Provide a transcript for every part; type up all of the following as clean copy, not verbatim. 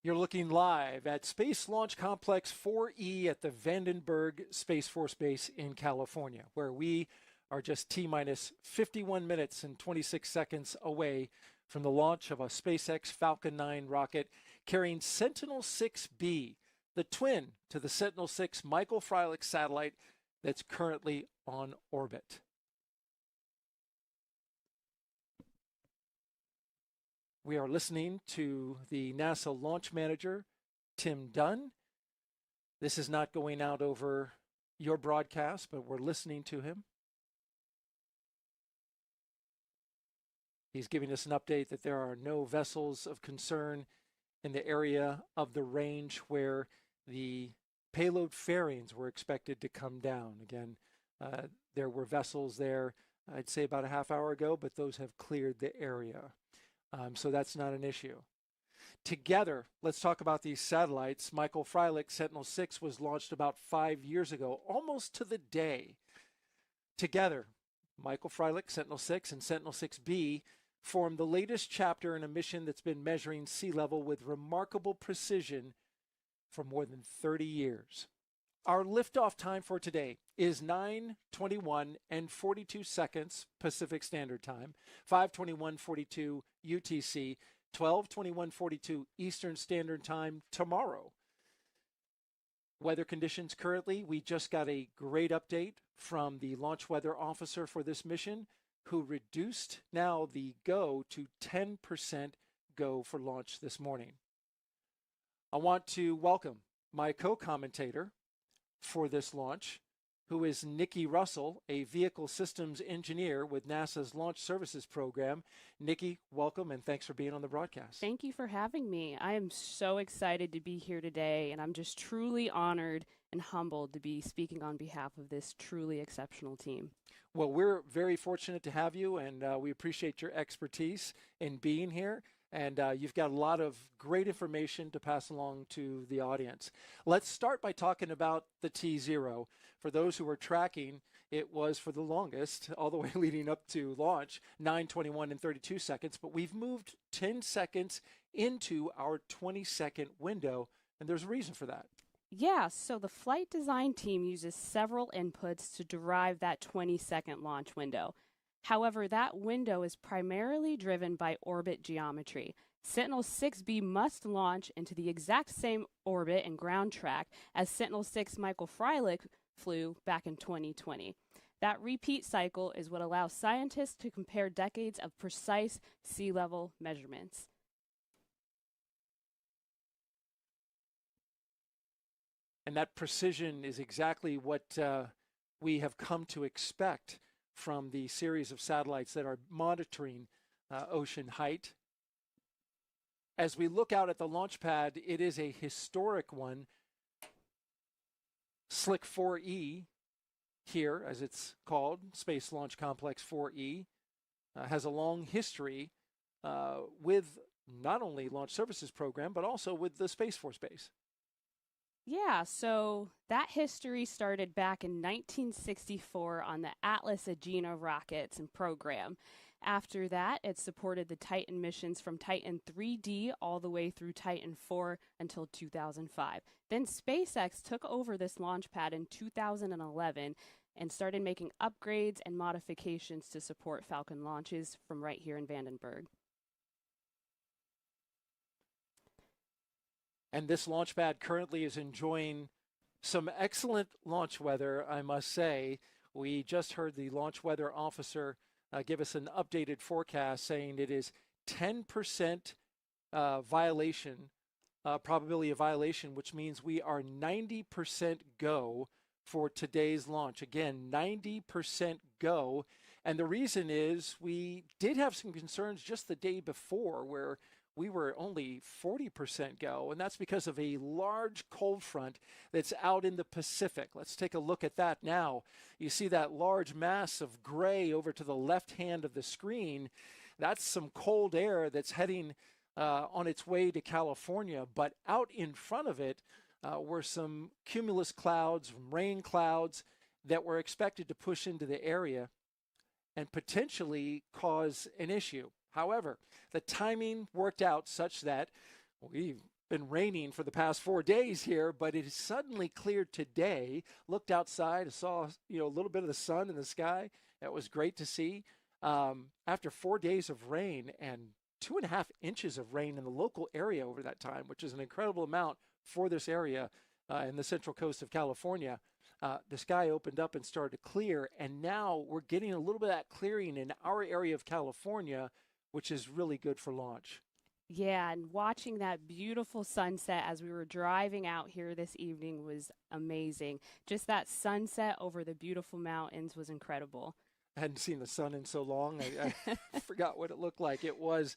You're looking live at Space Launch Complex 4E at the Vandenberg Space Force Base in California, where we are just T-minus 51 minutes and 26 seconds away from the launch of a SpaceX Falcon 9 rocket carrying Sentinel-6B, the twin to the Sentinel-6 Michael Freilich satellite that's currently on orbit. We are listening to the NASA launch manager, Tim Dunn. This is not going out over your broadcast, but we're listening to him. He's giving us an update that there are no vessels of concern in the area of the range where the payload fairings were expected to come down. Again, there were vessels there, I'd say about a half hour ago, but those have cleared the area. So that's not an issue. Together, let's talk about these satellites. Michael Freilich Sentinel-6 was launched about 5 years ago, almost to the day. Together, Michael Freilich Sentinel-6 and Sentinel-6B form the latest chapter in a mission that's been measuring sea level with remarkable precision for more than 30 years. Our liftoff time for today is 9:21 and 42 seconds Pacific Standard Time, 5:21:42 UTC, 12:21:42 Eastern Standard Time tomorrow. Weather conditions currently, we just got a great update from the launch weather officer for this mission, who reduced now the go to 10% go for launch this morning. I want to welcome my co-commentator for this launch, who is Nikki Russell, a vehicle systems engineer with NASA's Launch Services Program. Nikki, welcome, and thanks for being on the broadcast. Thank you for having me. I am so excited to be here today, and I'm just truly honored and humbled to be speaking on behalf of this truly exceptional team. Well, we're very fortunate to have you, and we appreciate your expertise in being here. And you've got a lot of great information to pass along to the audience. Let's start by talking about the T0. For those who are tracking, it was for the longest, all the way leading up to launch, 9:21 and 32 seconds. But we've moved 10 seconds into our 20-second window, and there's a reason for that. Yeah, so the flight design team uses several inputs to derive that 20-second launch window. However, that window is primarily driven by orbit geometry. Sentinel-6B must launch into the exact same orbit and ground track as Sentinel-6 Michael Freilich flew back in 2020. That repeat cycle is what allows scientists to compare decades of precise sea level measurements. And that precision is exactly what we have come to expect from the series of satellites that are monitoring ocean height. As we look out at the launch pad, it is a historic one. Slick 4E here, as it's called, Space Launch Complex 4E, has a long history with not only Launch Services Program, but also with the Space Force Base. Yeah, so that history started back in 1964 on the Atlas Agena rockets and program. After that, it supported the Titan missions from Titan 3D all the way through Titan 4 until 2005. Then SpaceX took over this launch pad in 2011 and started making upgrades and modifications to support Falcon launches from right here in Vandenberg. And this launch pad currently is enjoying some excellent launch weather, I must say. We just heard the launch weather officer give us an updated forecast saying it is 10% probability of violation, which means we are 90% go for today's launch. Again, 90% go. And the reason is we did have some concerns just the day before where we were only 40% go, and that's because of a large cold front that's out in the Pacific. Let's take a look at that now. You see that large mass of gray over to the left hand of the screen. That's some cold air that's heading on its way to California, but out in front of it were some cumulus clouds, rain clouds that were expected to push into the area and potentially cause an issue. However, the timing worked out such that we been raining for the past 4 days here, but it has suddenly cleared today. Looked outside, saw a little bit of the sun in the sky. That was great to see. After 4 days of rain and 2.5 inches of rain in the local area over that time, which is an incredible amount for this area in the central coast of California, the sky opened up and started to clear, and now we're getting a little bit of that clearing in our area of California, which is really good for launch. Yeah, and watching that beautiful sunset as we were driving out here this evening was amazing. Just that sunset over the beautiful mountains was incredible. I hadn't seen the sun in so long. I forgot what it looked like. It was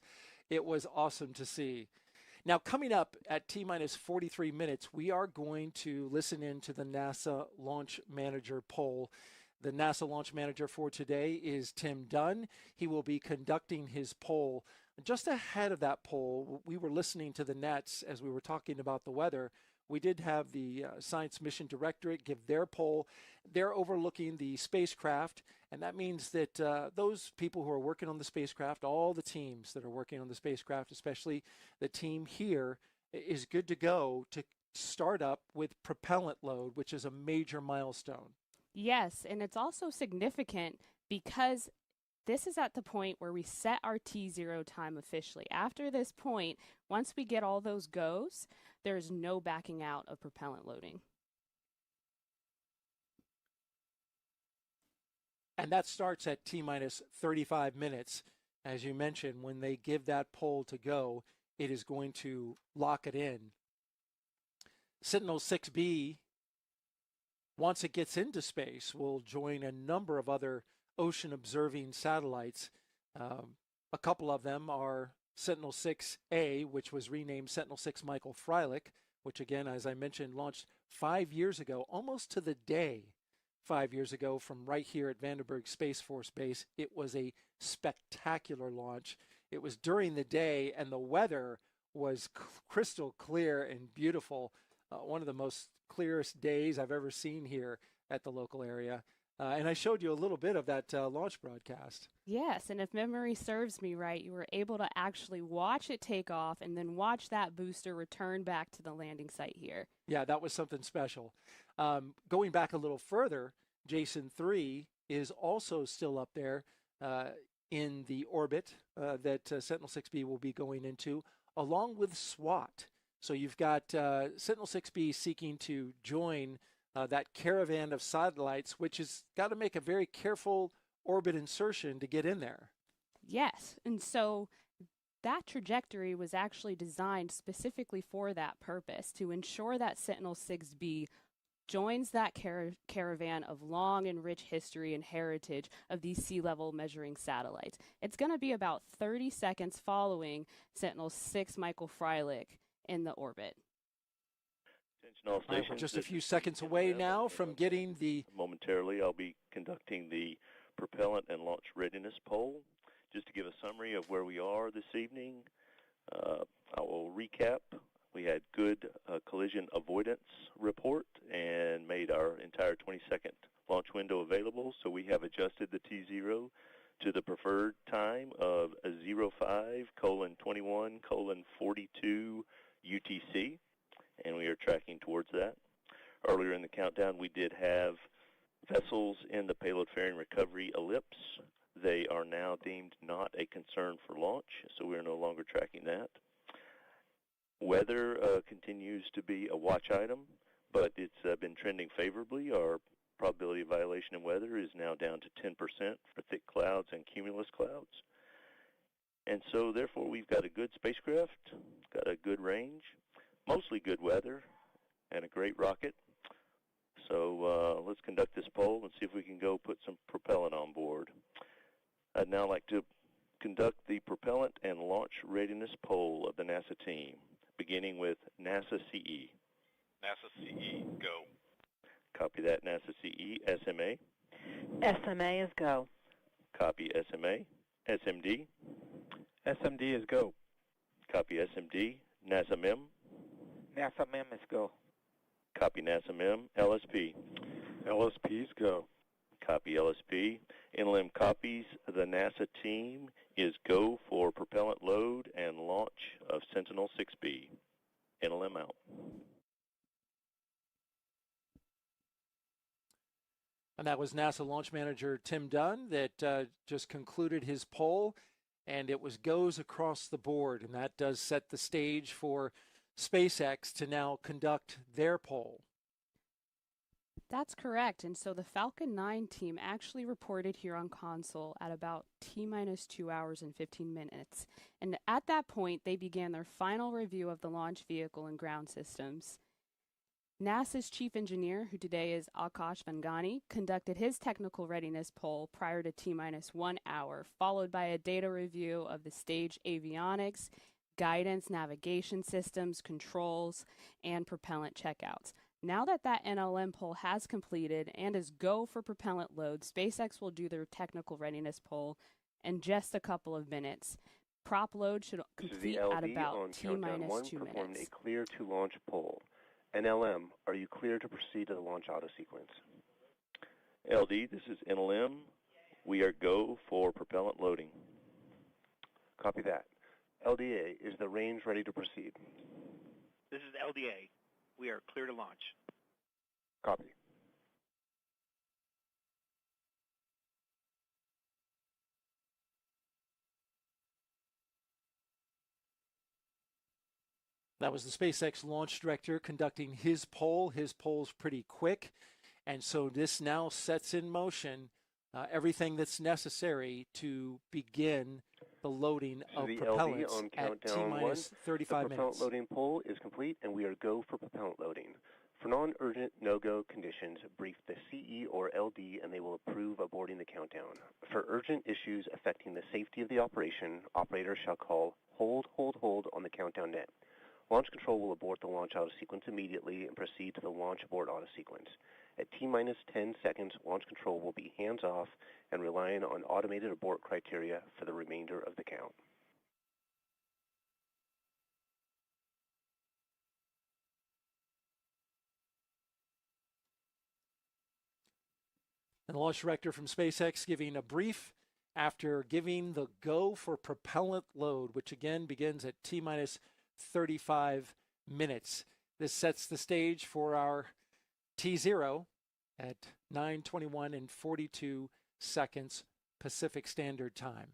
awesome to see. Now, coming up at T-minus 43 minutes, we are going to listen in to the NASA Launch Manager poll. The NASA Launch Manager for today is Tim Dunn. He will be conducting his poll. Just ahead of that poll, we were listening to the nets as we were talking about the weather. We did have the Science Mission Directorate give their poll. They're overlooking the spacecraft, and that means that those people who are working on the spacecraft, all the teams that are working on the spacecraft, especially the team here, is good to go to start up with propellant load, which is a major milestone. Yes, and it's also significant because this is at the point where we set our T0 time officially. After this point, once we get all those goes, there's no backing out of propellant loading. And that starts at T-minus 35 minutes. As you mentioned, when they give that poll to go, it is going to lock it in. Sentinel-6B, once it gets into space, will join a number of other ocean-observing satellites. A couple of them are Sentinel-6A, which was renamed Sentinel-6 Michael Freilich, which again, as I mentioned, launched 5 years ago, almost to the day 5 years ago from right here at Vandenberg Space Force Base. It was a spectacular launch. It was during the day, and the weather was crystal clear and beautiful. One of the most clearest days I've ever seen here at the local area. And I showed you a little bit of that launch broadcast. Yes, and if memory serves me right, you were able to actually watch it take off and then watch that booster return back to the landing site here. Yeah, that was something special. Going back a little further, Jason-3 is also still up there in the orbit that Sentinel-6B will be going into, along with SWAT. So you've got Sentinel-6B seeking to join that caravan of satellites, which has got to make a very careful orbit insertion to get in there. Yes, and so that trajectory was actually designed specifically for that purpose, to ensure that Sentinel-6B joins that caravan of long and rich history and heritage of these sea-level measuring satellites. It's going to be about 30 seconds following Sentinel-6 Michael Freilich in the orbit. We're just a few seconds away now from getting the... Momentarily, I'll be conducting the propellant and launch readiness poll. Just to give a summary of where we are this evening, I will recap. We had good collision avoidance report and made our entire 20-second launch window available. So we have adjusted the T0 to the preferred time of 05:21:42 UTC, and we are tracking towards that. Earlier in the countdown, we did have vessels in the payload fairing recovery ellipse. They are now deemed not a concern for launch, so we are no longer tracking that. Weather continues to be a watch item, but it's been trending favorably. Our probability of violation in weather is now down to 10% for thick clouds and cumulus clouds. And so, therefore, we've got a good spacecraft, got a good range, mostly good weather, and a great rocket. So let's conduct this poll and see if we can go put some propellant on board. I'd now like to conduct the propellant and launch readiness poll of the NASA team, beginning with NASA CE. NASA CE, go. Copy that, NASA CE. SMA. SMA is go. Copy SMA. SMD. SMD is go. Copy SMD. NASA MEM. NASA MEM is go. Copy NASA MEM. LSP. LSP is go. Copy LSP. NLM copies. The NASA team is go for propellant load and launch of Sentinel-6B. NLM out. And that was NASA launch manager Tim Dunn that just concluded his poll, and it was goes across the board. And that does set the stage for SpaceX to now conduct their poll. That's correct. And so the Falcon 9 team actually reported here on console at about T-minus 2 hours and 15 minutes. And at that point, they began their final review of the launch vehicle and ground systems. NASA's chief engineer, who today is Akash Vangani, conducted his technical readiness poll prior to T-minus 1 hour, followed by a data review of the stage avionics, guidance, navigation systems, controls, and propellant checkouts. Now that NLM poll has completed and is go for propellant load, SpaceX will do their technical readiness poll in just a couple of minutes. Prop load should complete at about T-minus 2 minutes. Performed a clear to launch poll. NLM, are you clear to proceed to the launch auto sequence? LD, this is NLM. We are go for propellant loading. Copy that. LDA, is the range ready to proceed? This is LDA. We are clear to launch. Copy. That was the SpaceX launch director conducting his poll. His poll's pretty quick. And so this now sets in motion everything that's necessary to begin the loading of propellants at T-minus 35 minutes. The propellant loading poll is complete, and we are go for propellant loading. For non-urgent no-go conditions, brief the CE or LD, and they will approve aborting the countdown. For urgent issues affecting the safety of the operation, operators shall call hold on the countdown net. Launch control will abort the launch auto sequence immediately and proceed to the launch abort auto sequence. At T-minus 10 seconds, launch control will be hands-off and relying on automated abort criteria for the remainder of the count. And the launch director from SpaceX giving a brief after giving the go for propellant load, which again begins at T-minus 35 minutes. This sets the stage for our T0 at 9:21 and 42 seconds Pacific Standard Time.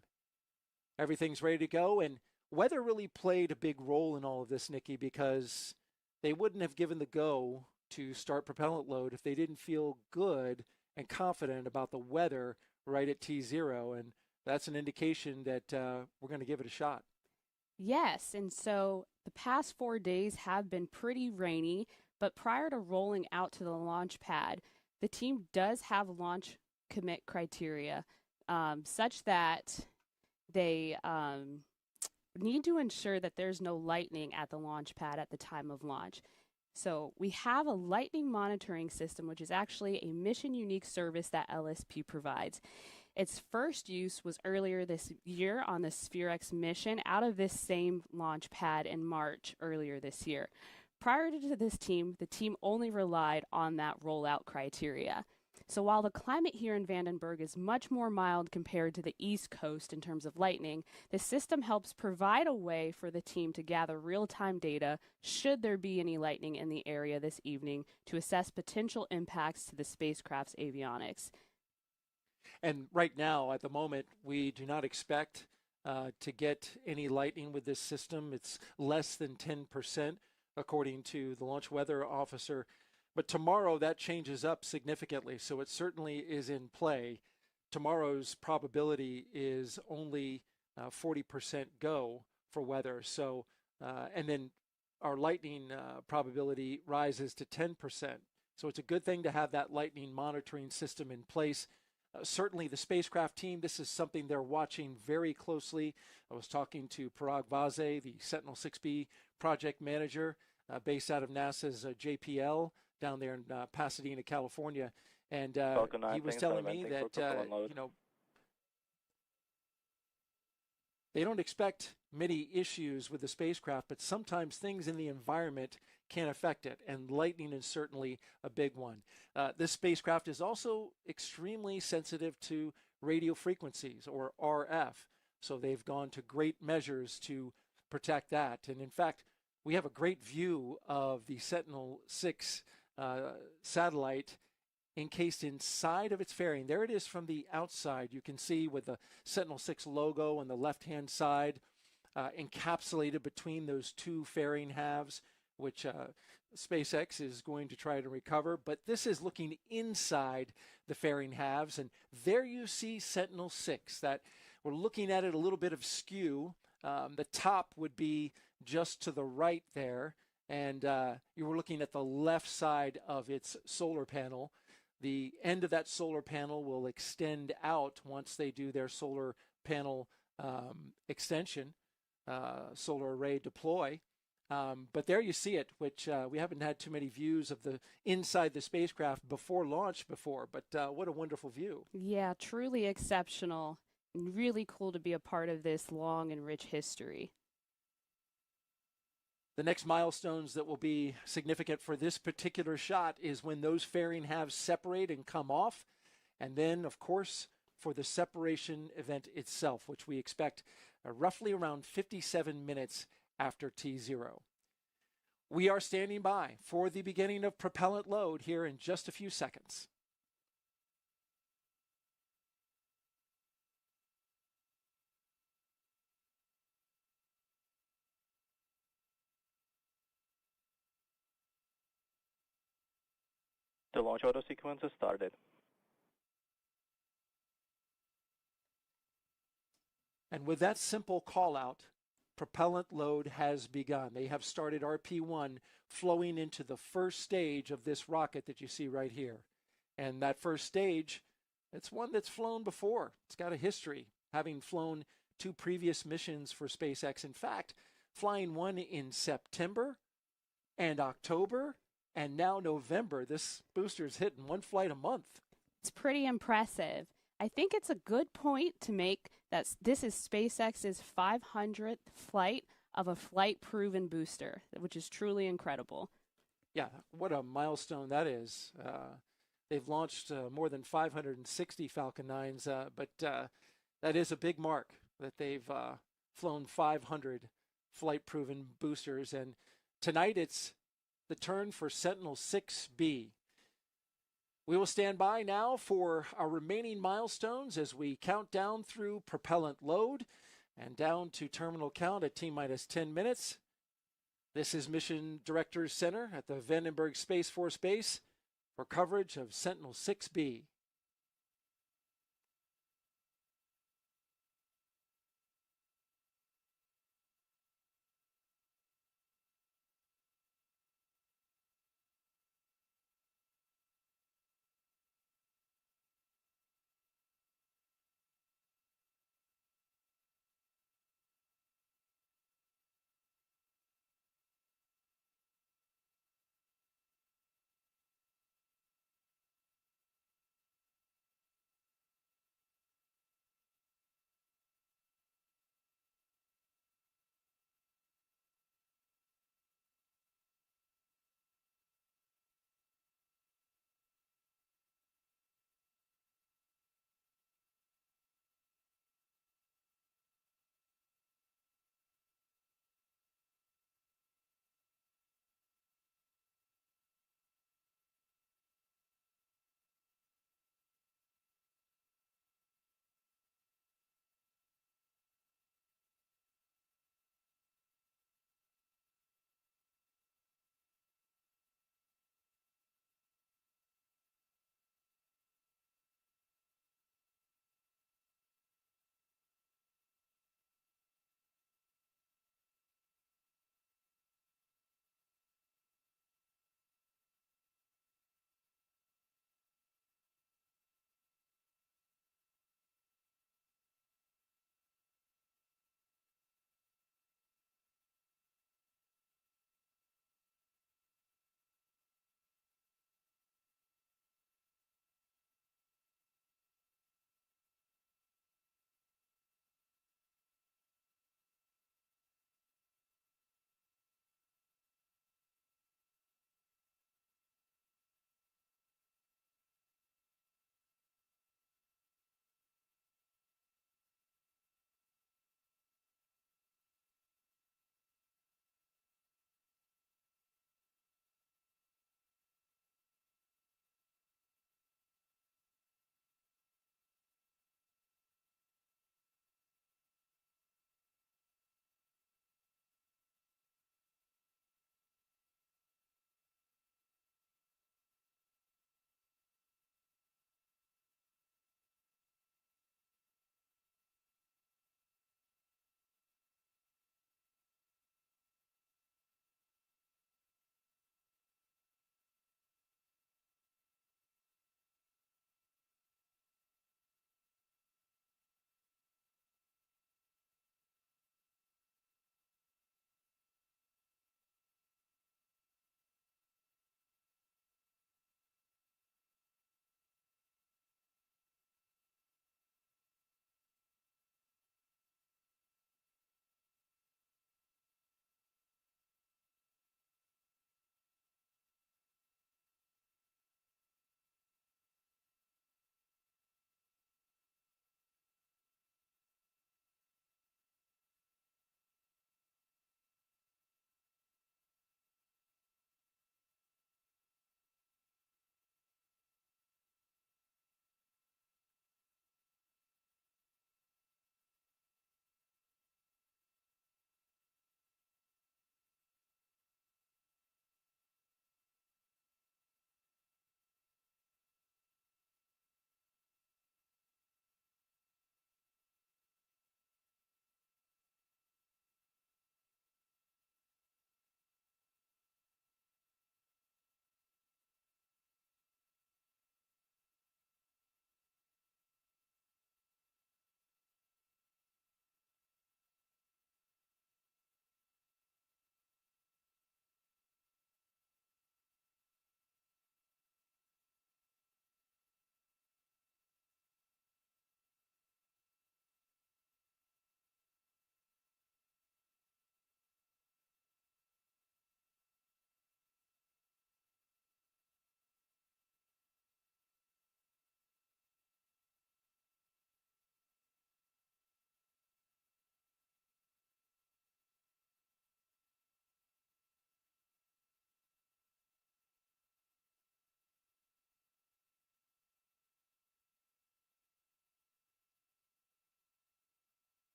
Everything's ready to go, and weather really played a big role in all of this, Nikki, because they wouldn't have given the go to start propellant load if they didn't feel good and confident about the weather right at T0, and that's an indication that we're going to give it a shot. Yes, and so the past 4 days have been pretty rainy, but prior to rolling out to the launch pad, the team does have launch commit criteria such that they need to ensure that there's no lightning at the launch pad at the time of launch. So we have a lightning monitoring system, which is actually a mission-unique service that LSP provides. Its first use was earlier this year on the SphereX mission out of this same launch pad in March earlier this year. Prior to this team, the team only relied on that rollout criteria. So while the climate here in Vandenberg is much more mild compared to the East Coast in terms of lightning, the system helps provide a way for the team to gather real-time data should there be any lightning in the area this evening to assess potential impacts to the spacecraft's avionics. And right now, at the moment, we do not expect to get any lightning with this system. It's less than 10%, according to the launch weather officer. But tomorrow, that changes up significantly, so it certainly is in play. Tomorrow's probability is only 40% go for weather. So, and then our lightning probability rises to 10%. So it's a good thing to have that lightning monitoring system in place. Certainly the spacecraft team, this is something they're watching very closely. I was talking to Parag Vaze, the Sentinel-6B project manager based out of NASA's JPL down there in Pasadena, California. And he was telling me that, they don't expect many issues with the spacecraft, but sometimes things in the environment can affect it, and lightning is certainly a big one. This spacecraft is also extremely sensitive to radio frequencies, or RF, so they've gone to great measures to protect that. And in fact, we have a great view of the Sentinel-6 satellite encased inside of its fairing. There it is from the outside. You can see with the Sentinel-6 logo on the left-hand side, encapsulated between those two fairing halves, which SpaceX is going to try to recover. But this is looking inside the fairing halves, and there you see Sentinel-6. That we're looking at it a little bit of skew. The top would be just to the right there, and you were looking at the left side of its solar panel. The end of that solar panel will extend out once they do their solar panel extension, solar array deploy. But there you see it, which we haven't had too many views of the inside the spacecraft before launch before, but what a wonderful view. Yeah, truly exceptional and really cool to be a part of this long and rich history. The next milestones that will be significant for this particular shot is when those fairing halves separate and come off, and then, of course, for the separation event itself, which we expect roughly around 57 minutes after T0. We are standing by for the beginning of propellant load here in just a few seconds. The launch auto sequence has started. And with that simple call out, propellant load has begun. They have started RP1 flowing into the first stage of this rocket that you see right here. And that first stage, it's one that's flown before. It's got a history, having flown 2 previous missions for SpaceX. In fact, flying one in September and October and now November. This booster's hitting 1 flight a month. It's pretty impressive. I think it's a good point to make that this is SpaceX's 500th flight of a flight-proven booster, which is truly incredible. Yeah, what a milestone that is. They've launched more than 560 Falcon 9s, but that is a big mark that they've flown 500 flight-proven boosters. And tonight it's the turn for Sentinel-6B. We will stand by now for our remaining milestones as we count down through propellant load and down to terminal count at T-minus 10 minutes. This is Mission Directors Center at the Vandenberg Space Force Base for coverage of Sentinel-6B.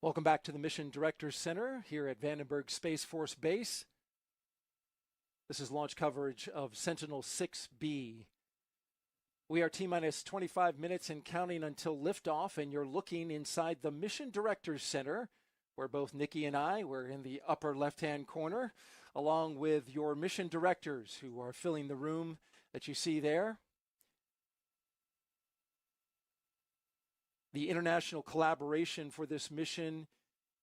Welcome back to the Mission Directors Center here at Vandenberg Space Force Base. This is launch coverage of Sentinel-6B. We are T-minus 25 minutes and counting until liftoff, and you're looking inside the Mission Directors Center, where both Nikki and I were in the upper left-hand corner, along with your mission directors who are filling the room that you see there. The international collaboration for this mission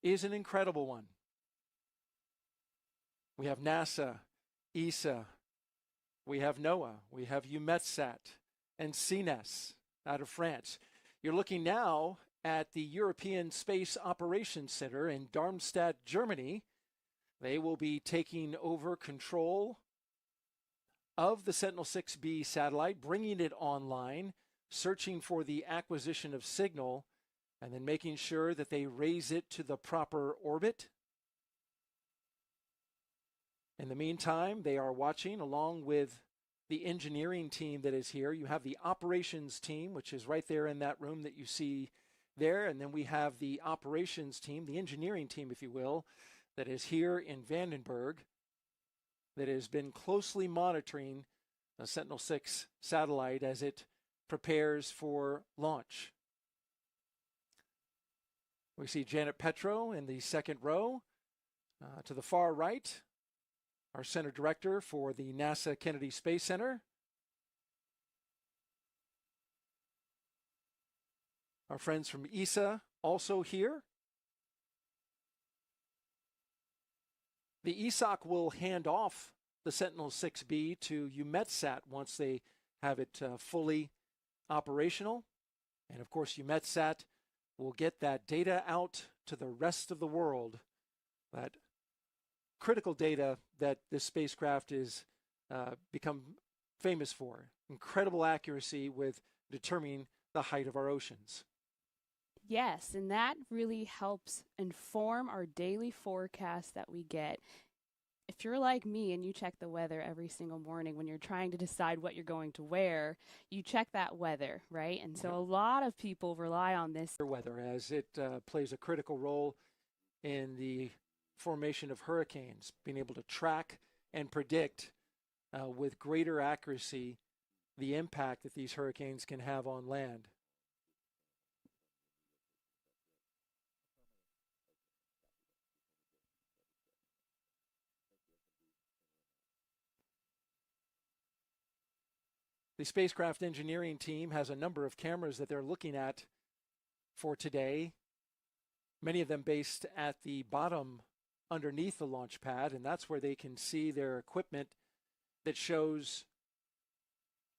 is an incredible one. We have NASA, ESA, we have NOAA, we have EUMETSAT, and CNES out of France. You're looking now at the European Space Operations Center in Darmstadt, Germany. They will be taking over control of the Sentinel-6B satellite, bringing it online, searching for the acquisition of signal, and then making sure that they raise it to the proper orbit. In the meantime, they are watching along with the engineering team that is here. You have the operations team, which is right there in that room that you see there. And then we have the operations team, the engineering team, if you will, that is here in Vandenberg, that has been closely monitoring the Sentinel-6 satellite as it prepares for launch. We see Janet Petro in the second row. To the far right, our center director for the NASA Kennedy Space Center. Our friends from ESA also here. The ESOC will hand off the Sentinel-6B to EUMETSAT once they have it fully operational. And of course, EUMETSAT will get that data out to the rest of the world, that critical data that this spacecraft is become famous for. Incredible accuracy with determining the height of our oceans. Yes, and that really helps inform our daily forecast that we get. If you're like me and you check the weather every single morning when you're trying to decide what you're going to wear, you check that weather, right? And so a lot of people rely on this weather as it plays a critical role in the formation of hurricanes, being able to track and predict with greater accuracy the impact that these hurricanes can have on land. The spacecraft engineering team has a number of cameras that they're looking at for today, many of them based at the bottom underneath the launch pad, and that's where they can see their equipment that shows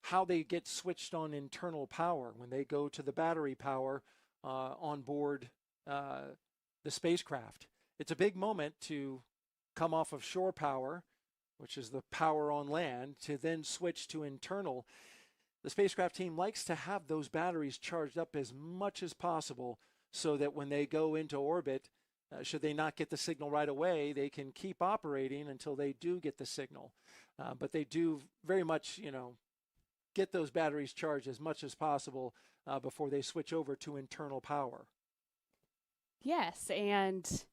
how they get switched on internal power when they go to the battery power on board the spacecraft. It's a big moment to come off of shore power, which is the power on land, to then switch to internal. The spacecraft team likes to have those batteries charged up as much as possible so that when they go into orbit, should they not get the signal right away, they can keep operating until they do get the signal. But they do very much, get those batteries charged as much as possible before they switch over to internal power. Yes, and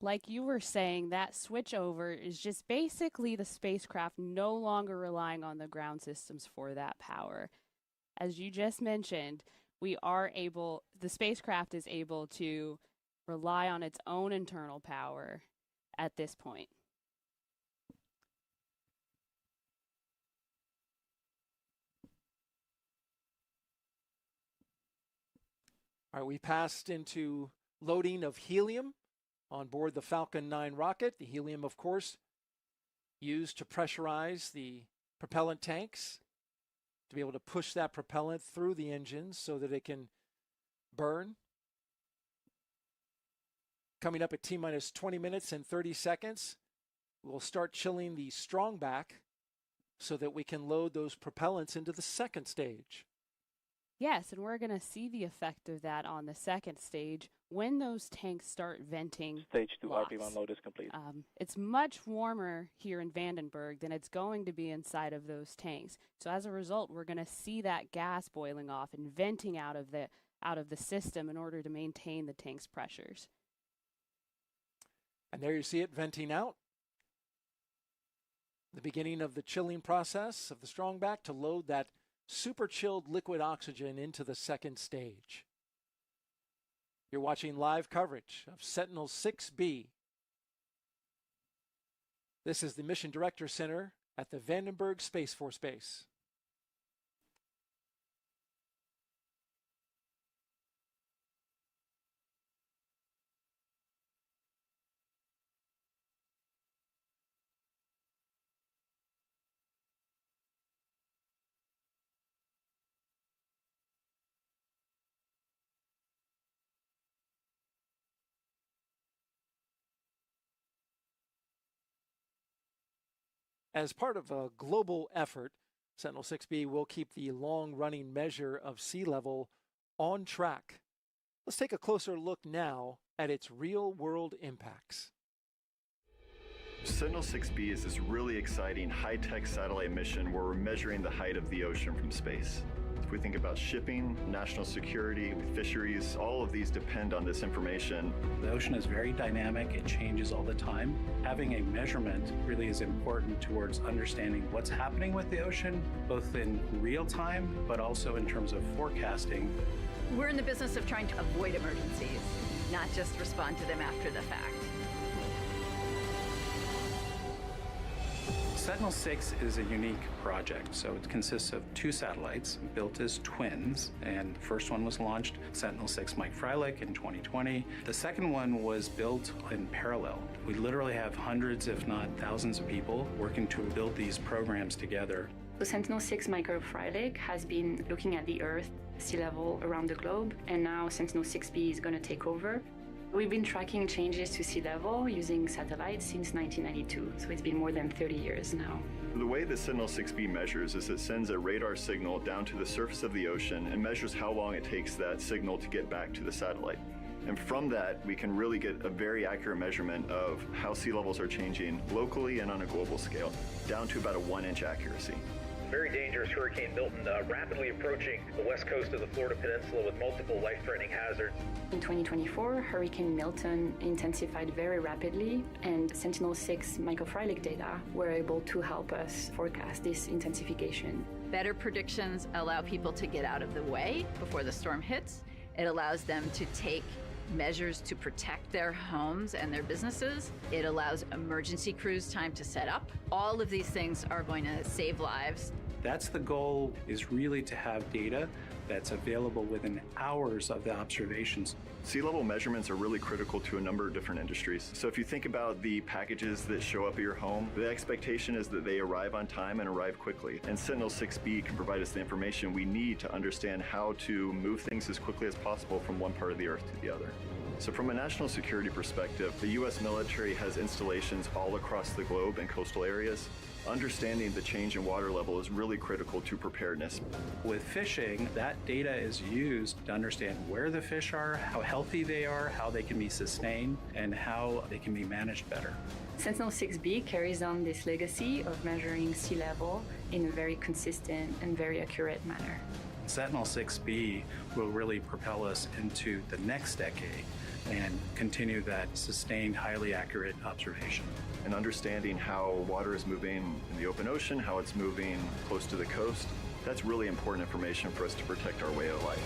like you were saying, that switchover is just basically the spacecraft no longer relying on the ground systems for that power. As you just mentioned, the spacecraft is able to rely on its own internal power at this point. All right, we passed into loading of helium on board the Falcon 9 rocket. The helium, of course, used to pressurize the propellant tanks to be able to push that propellant through the engines so that it can burn. Coming up at T-minus 20 minutes and 30 seconds, we'll start chilling the strong back so that we can load those propellants into the second stage. Yes, and we're going to see the effect of that on the second stage when those tanks start venting. Stage 2 lots. RP1 load is complete. It's much warmer here in Vandenberg than it's going to be inside of those tanks. So as a result, we're going to see that gas boiling off and venting out of the system in order to maintain the tank's pressures. And there you see it venting out. The beginning of the chilling process of the strongback to load that super chilled liquid oxygen into the second stage. You're watching live coverage of Sentinel-6B. This is the Mission Director Center at the Vandenberg Space Force Base. As part of a global effort, Sentinel-6B will keep the long-running measure of sea level on track. Let's take a closer look now at its real-world impacts. Sentinel-6B is this really exciting high-tech satellite mission where we're measuring the height of the ocean from space. If we think about shipping, national security, fisheries, all of these depend on this information. The ocean is very dynamic, it changes all the time. Having a measurement really is important towards understanding what's happening with the ocean, both in real time, but also in terms of forecasting. We're in the business of trying to avoid emergencies, not just respond to them after the fact. Sentinel-6 is a unique project, so it consists of 2 satellites built as twins, and the first one was launched, Sentinel-6 Mike Freilich, in 2020. The second one was built in parallel. We literally have hundreds, if not thousands of people working to build these programs together. The Sentinel-6 Micro Freilich has been looking at the Earth, sea level around the globe, and now Sentinel-6B is going to take over. We've been tracking changes to sea level using satellites since 1992, so it's been more than 30 years now. The way the Sentinel-6B measures is it sends a radar signal down to the surface of the ocean and measures how long it takes that signal to get back to the satellite. And from that, we can really get a very accurate measurement of how sea levels are changing locally and on a global scale, down to about a 1-inch accuracy. Very dangerous Hurricane Milton rapidly approaching the west coast of the Florida Peninsula with multiple life-threatening hazards. In 2024, Hurricane Milton intensified very rapidly, and Sentinel-6 Micro Freilich data were able to help us forecast this intensification. Better predictions allow people to get out of the way before the storm hits. It allows them to take measures to protect their homes and their businesses. It allows emergency crews time to set up. All of these things are going to save lives. That's the goal, is really to have data that's available within hours of the observations. Sea level measurements are really critical to a number of different industries. So if you think about the packages that show up at your home, the expectation is that they arrive on time and arrive quickly. And Sentinel-6B can provide us the information we need to understand how to move things as quickly as possible from one part of the Earth to the other. So from a national security perspective, the U.S. military has installations all across the globe in coastal areas. Understanding the change in water level is really critical to preparedness. With fishing, that data is used to understand where the fish are, how healthy they are, how they can be sustained, and how they can be managed better. Sentinel-6B carries on this legacy of measuring sea level in a very consistent and very accurate manner. Sentinel-6B will really propel us into the next decade and continue that sustained, highly accurate observation. And understanding how water is moving in the open ocean, how it's moving close to the coast, that's really important information for us to protect our way of life.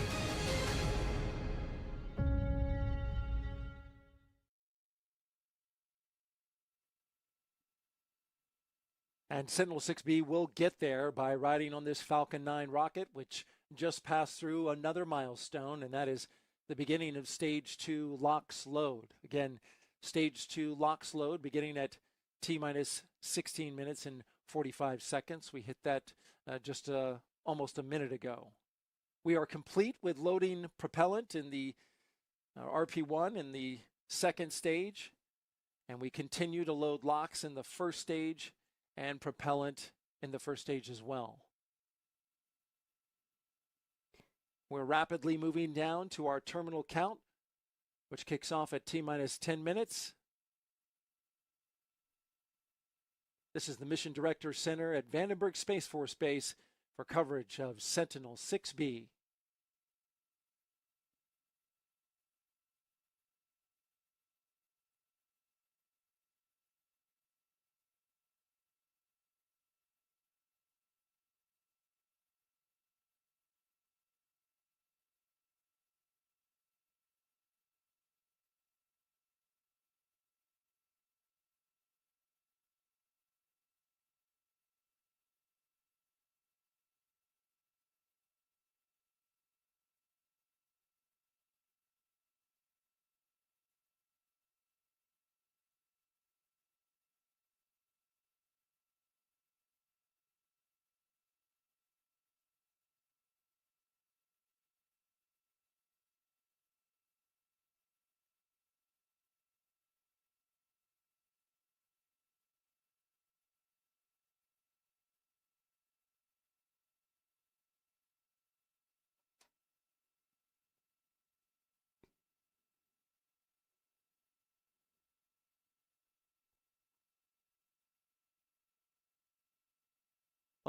And Sentinel-6B will get there by riding on this Falcon 9 rocket, which just passed through another milestone, and that is the beginning of Stage 2 LOX load. Again, Stage 2 LOX load beginning at T-minus 16 minutes and 45 seconds. We hit that just almost a minute ago. We are complete with loading propellant in the RP-1 in the second stage, and we continue to load LOX in the first stage and propellant in the first stage as well. We're rapidly moving down to our terminal count, which kicks off at T-minus 10 minutes. This is the Mission Director Center at Vandenberg Space Force Base for coverage of Sentinel-6B.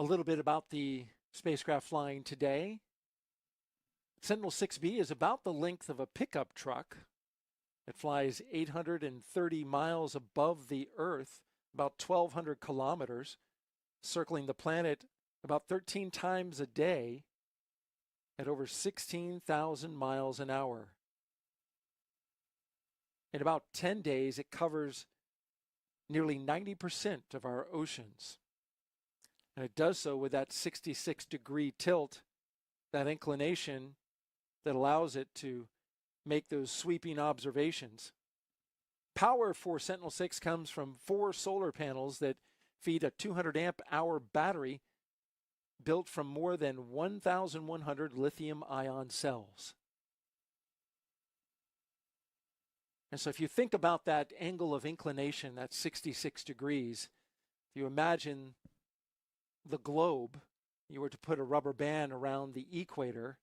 A little bit about the spacecraft flying today. Sentinel-6B is about the length of a pickup truck. It flies 830 miles above the Earth, about 1,200 kilometers, circling the planet about 13 times a day at over 16,000 miles an hour. In about 10 days, it covers nearly 90% of our oceans. And it does so with that 66-degree tilt, that inclination that allows it to make those sweeping observations. Power for Sentinel-6 comes from 4 solar panels that feed a 200 amp hour battery built from more than 1,100 lithium-ion cells. And so if you think about that angle of inclination, that's 66 degrees, if you imagine the globe, you were to put a rubber band around the equator,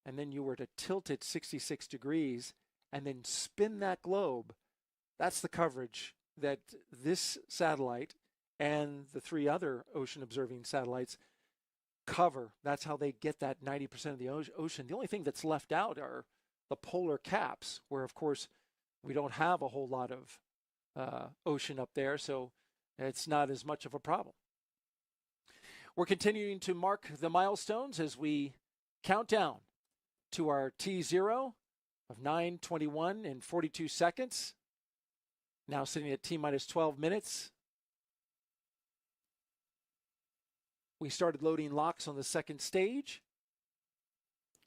and then you were to tilt it 66 degrees and then spin that globe, that's the coverage that this satellite and the 3 other ocean observing satellites cover. That's how they get that 90% of the ocean. The only thing that's left out are the polar caps, where, of course, we don't have a whole lot of ocean up there, so it's not as much of a problem. We're continuing to mark the milestones as we count down to our T0 of 9:21 and 42 seconds. Now sitting at T-minus 12 minutes. We started loading locks on the second stage.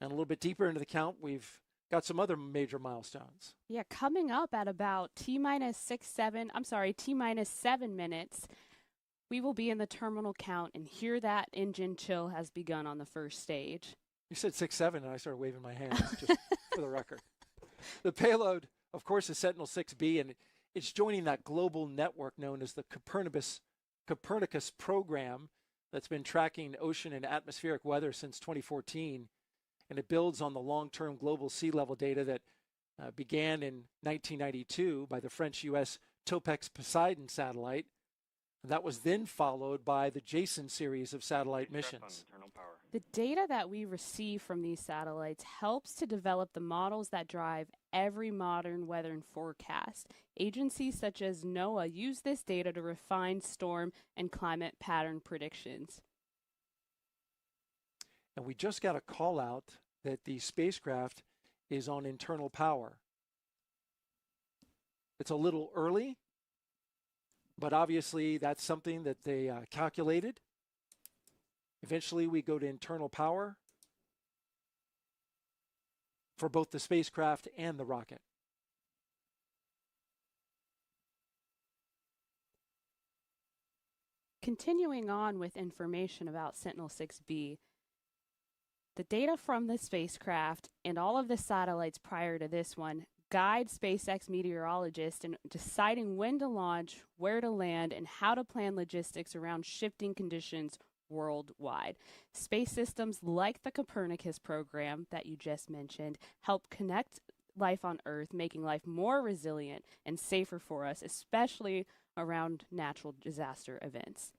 And a little bit deeper into the count, we've got some other major milestones. Yeah, coming up at about T-minus 7 minutes, we will be in the terminal count and hear that engine chill has begun on the first stage. You said 6-7, and I started waving my hands, just for the record. The payload, of course, is Sentinel-6B, and it's joining that global network known as the Copernicus program that's been tracking ocean and atmospheric weather since 2014. And it builds on the long-term global sea level data that began in 1992 by the French-U.S. Topex Poseidon satellite. And that was then followed by the Jason series of satellite missions. The data that we receive from these satellites helps to develop the models that drive every modern weather and forecast. Agencies such as NOAA use this data to refine storm and climate pattern predictions. And we just got a call out that the spacecraft is on internal power. It's a little early, but obviously that's something that they calculated. Eventually we go to internal power for both the spacecraft and the rocket. Continuing on with information about Sentinel-6B, the data from the spacecraft and all of the satellites prior to this one guide SpaceX meteorologists in deciding when to launch, where to land, and how to plan logistics around shifting conditions worldwide. Space systems like the Copernicus program that you just mentioned help connect life on Earth, making life more resilient and safer for us, especially around natural disaster events.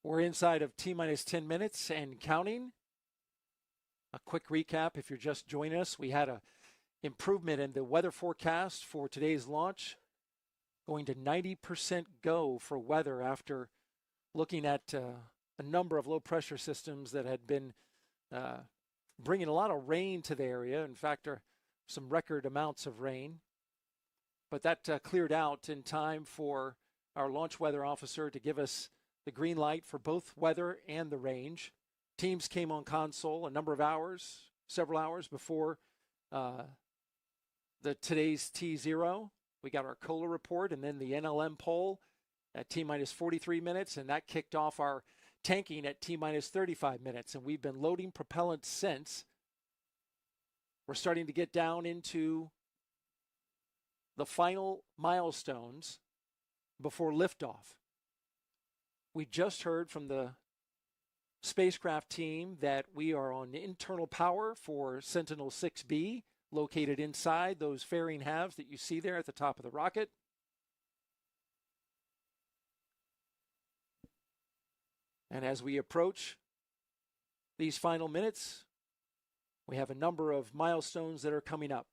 We're inside of T-minus 10 minutes and counting. A quick recap if you're just joining us. We had an improvement in the weather forecast for today's launch, going to 90% go for weather after looking at a number of low-pressure systems that had been bringing a lot of rain to the area. In fact, some record amounts of rain. But that cleared out in time for our launch weather officer to give us the green light for both weather and the range. Teams came on console a number of hours, several hours before today's T0. We got our COLA report and then the NLM poll at T-minus 43 minutes, and that kicked off our tanking at T-minus 35 minutes, and we've been loading propellant since. We're starting to get down into the final milestones before liftoff. We just heard from the spacecraft team that we are on internal power for Sentinel-6B, located inside those fairing halves that you see there at the top of the rocket. And as we approach these final minutes, we have a number of milestones that are coming up.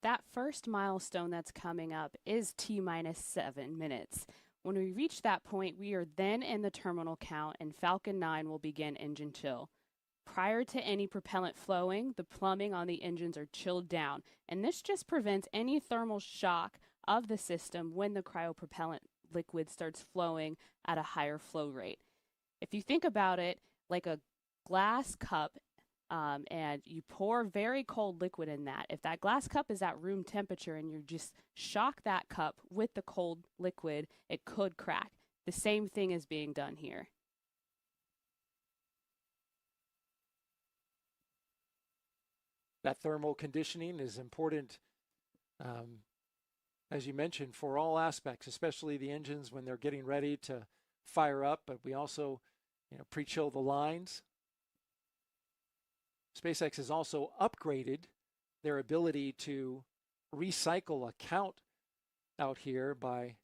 That first milestone that's coming up is T-minus 7 minutes. When we reach that point, we are then in the terminal count, and Falcon 9 will begin engine chill. Prior to any propellant flowing, the plumbing on the engines are chilled down, and this just prevents any thermal shock of the system when the cryopropellant liquid starts flowing at a higher flow rate. If you think about it like a glass cup, and you pour very cold liquid in that, if that glass cup is at room temperature and you just shock that cup with the cold liquid, it could crack. The same thing is being done here. That thermal conditioning is important, as you mentioned, for all aspects, especially the engines when they're getting ready to fire up, but we also pre-chill the lines. SpaceX has also upgraded their ability to recycle a count out here by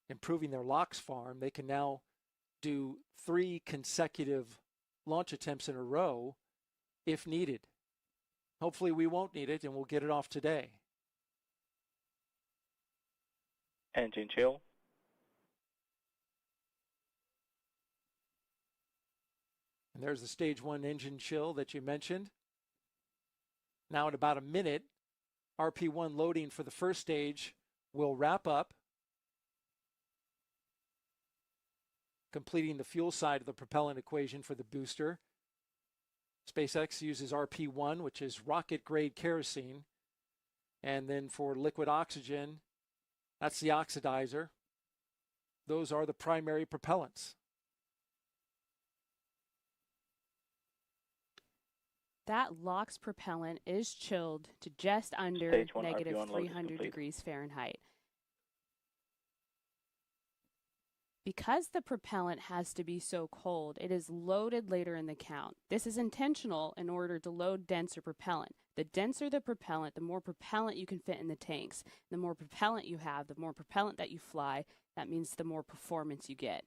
improving their LOX farm. They can now do 3 consecutive launch attempts in a row if needed. Hopefully we won't need it and we'll get it off today. Engine chill. And there's the stage 1 engine chill that you mentioned. Now in about a minute, RP1 loading for the first stage will wrap up, completing the fuel side of the propellant equation for the booster. SpaceX uses RP1, which is rocket-grade kerosene. And then for liquid oxygen, that's the oxidizer. Those are the primary propellants. That LOX propellant is chilled to just under negative 300 degrees Fahrenheit. Because the propellant has to be so cold, it is loaded later in the count. This is intentional in order to load denser propellant. The denser the propellant, the more propellant you can fit in the tanks. The more propellant you have, the more propellant that you fly, that means the more performance you get.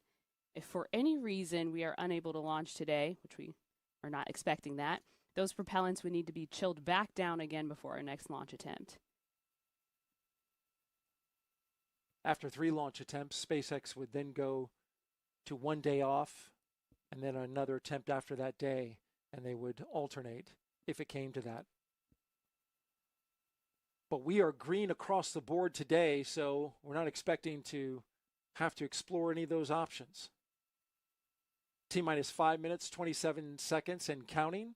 If for any reason we are unable to launch today, which we are not expecting that, those propellants would need to be chilled back down again before our next launch attempt. After 3 launch attempts, SpaceX would then go to 1 day off and then another attempt after that day, and they would alternate if it came to that. But we are green across the board today, so we're not expecting to have to explore any of those options. T-minus 5 minutes, 27 seconds and counting.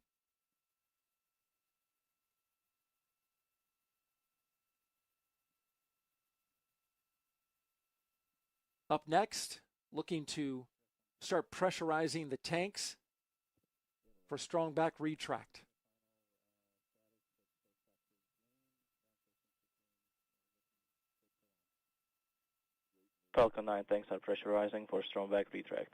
Up next, looking to start pressurizing the tanks for strong back retract. Falcon 9 tanks are pressurizing for strong back retract.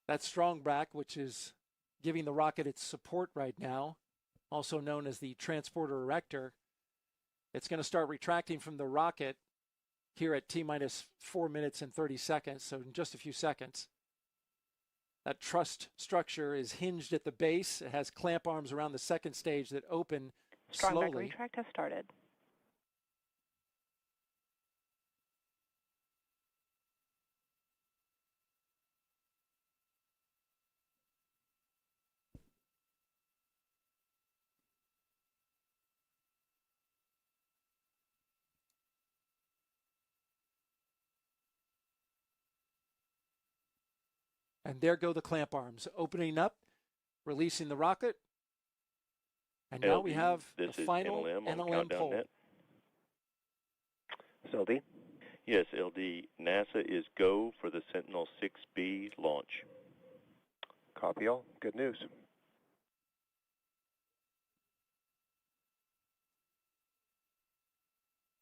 That strong back, which is giving the rocket its support right now, also known as the transporter erector, it's going to start retracting from the rocket here at T-minus 4 minutes and 30 seconds, so in just a few seconds. That truss structure is hinged at the base. It has clamp arms around the second stage that open Strong slowly. back retract has started. And there go the clamp arms, opening up, releasing the rocket. And now we have the final NLM poll. LD? Yes, LD. NASA is go for the Sentinel-6B launch. Copy all. Good news.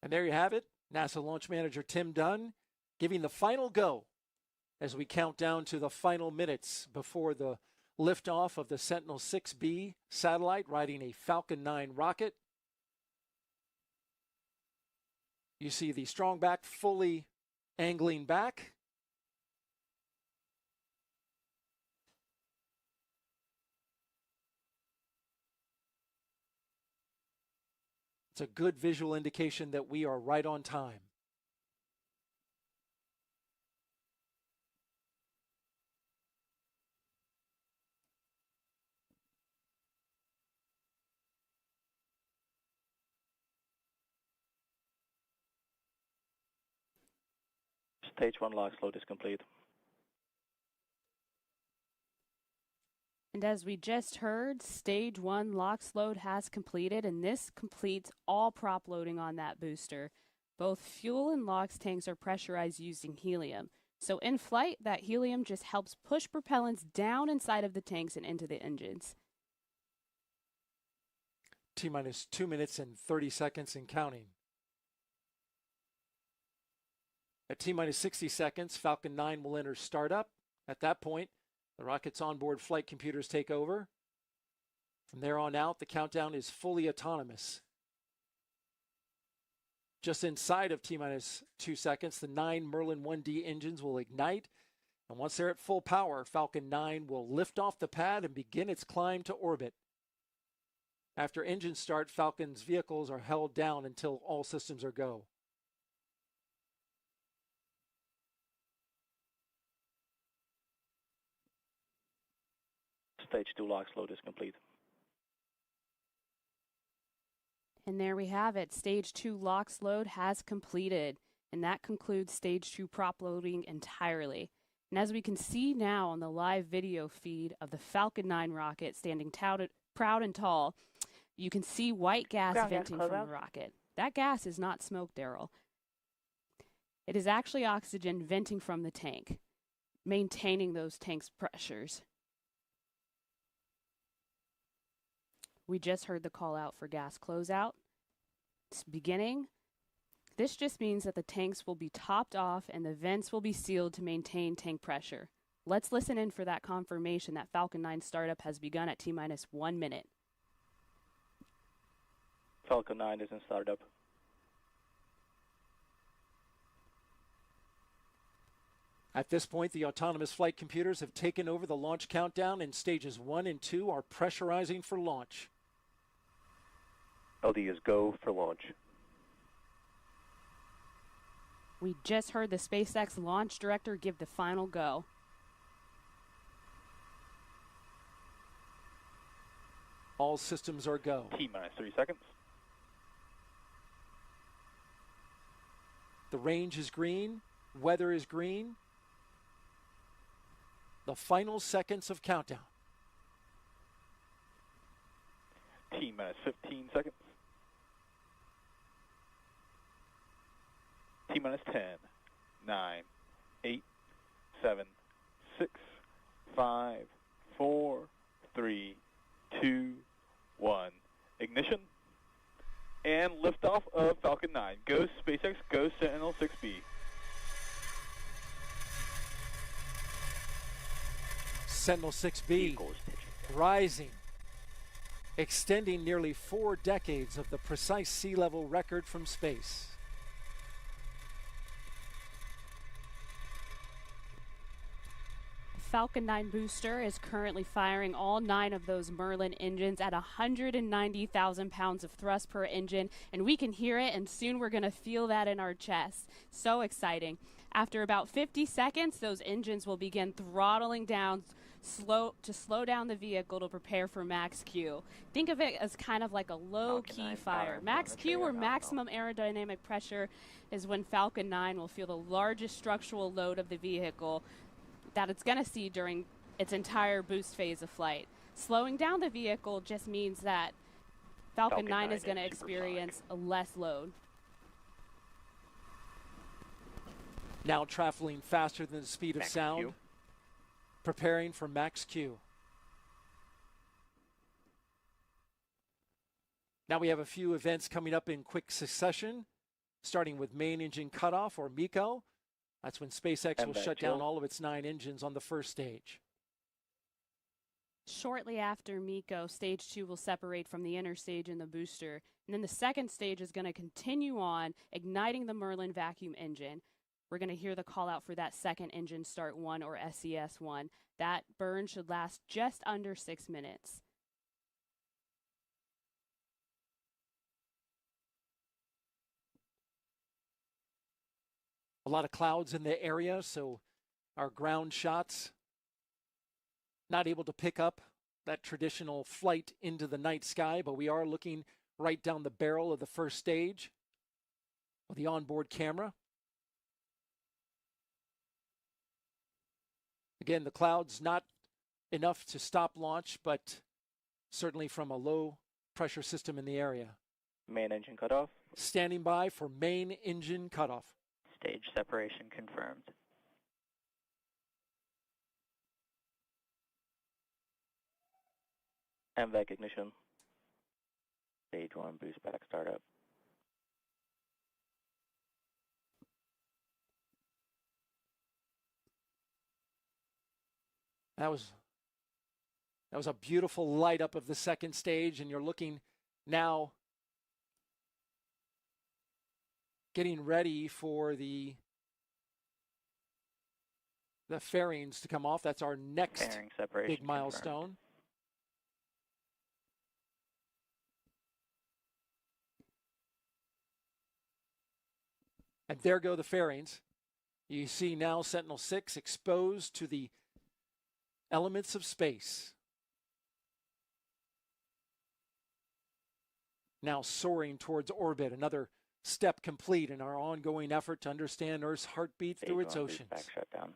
And there you have it. NASA launch manager Tim Dunn giving the final go as we count down to the final minutes before the liftoff of the Sentinel-6B satellite riding a Falcon 9 rocket. You see the strong back fully angling back. It's a good visual indication that we are right on time. Stage 1 LOX load is complete. And as we just heard, Stage 1 LOX load has completed, and this completes all prop loading on that booster. Both fuel and LOX tanks are pressurized using helium. So in flight, that helium just helps push propellants down inside of the tanks and into the engines. T-minus 2 minutes and 30 seconds and counting. At T-minus 60 seconds, Falcon 9 will enter startup. At that point, the rocket's onboard flight computers take over. From there on out, the countdown is fully autonomous. Just inside of T-minus 2 seconds, the 9 Merlin 1D engines will ignite. And once they're at full power, Falcon 9 will lift off the pad and begin its climb to orbit. After engine start, Falcon's vehicles are held down until all systems are go. Stage 2 LOX load is complete. And there we have it. Stage 2 LOX load has completed. And that concludes Stage 2 prop loading entirely. And as we can see now on the live video feed of the Falcon 9 rocket standing proud and tall, you can see white gas venting from the rocket. That gas is not smoke, Daryl. It is actually oxygen venting from the tank, maintaining those tanks' pressures. We just heard the call out for gas closeout. It's beginning. This just means that the tanks will be topped off and the vents will be sealed to maintain tank pressure. Let's listen in for that confirmation that Falcon 9 startup has begun at T-minus 1 minute. Falcon 9 is in startup. At this point, the autonomous flight computers have taken over the launch countdown, and stages 1 and 2 are pressurizing for launch. LD is go for launch. We just heard the SpaceX launch director give the final go. All systems are go. T-minus 3 seconds. The range is green. Weather is green. The final seconds of countdown. T-minus 15 seconds. T-minus 10, 9, 8, 7, 6, 5, 4, 3, 2, 1. Ignition. And liftoff of Falcon 9. Go SpaceX, go Sentinel-6B. Sentinel-6B rising, extending nearly 4 decades of the precise sea level record from space. Falcon 9 booster is currently firing all 9 of those Merlin engines at 190,000 pounds of thrust per engine, and we can hear it, and soon we're going to feel that in our chest. So exciting. After about 50 seconds, those engines will begin throttling down to slow down the vehicle to prepare for max Q. Think of it as kind of like a low-key fire. Max Q, or maximum aerodynamic pressure, is when Falcon 9 will feel the largest structural load of the vehicle that it's going to see during its entire boost phase of flight. Slowing down the vehicle just means that Falcon 9 is going to experience a less load. Now traveling faster than the speed of sound, preparing for max Q. Now we have a few events coming up in quick succession, starting with main engine cutoff, or MECO. That's when SpaceX will shut down all of its 9 engines on the first stage. Shortly after MECO, stage 2 will separate from the inner stage in the booster, and then the second stage is going to continue on, igniting the Merlin vacuum engine. We're going to hear the call out for that second engine start 1, or SES1. That burn should last just under 6 minutes. A lot of clouds in the area, so our ground shots not able to pick up that traditional flight into the night sky, but we are looking right down the barrel of the first stage with the onboard camera. Again, the clouds not enough to stop launch, but certainly from a low pressure system in the area. Main engine cutoff. Standing by for main engine cutoff. Stage separation confirmed. MVAC ignition. Stage 1 boost back startup. That was a beautiful light up of the second stage, and you're looking now getting ready for the fairings to come off. That's our next big milestone. Confirmed. And there go the fairings. You see now Sentinel-6 exposed to the elements of space. Now soaring towards orbit, another step complete in our ongoing effort to understand Earth's heartbeat through its oceans. Back shutdown.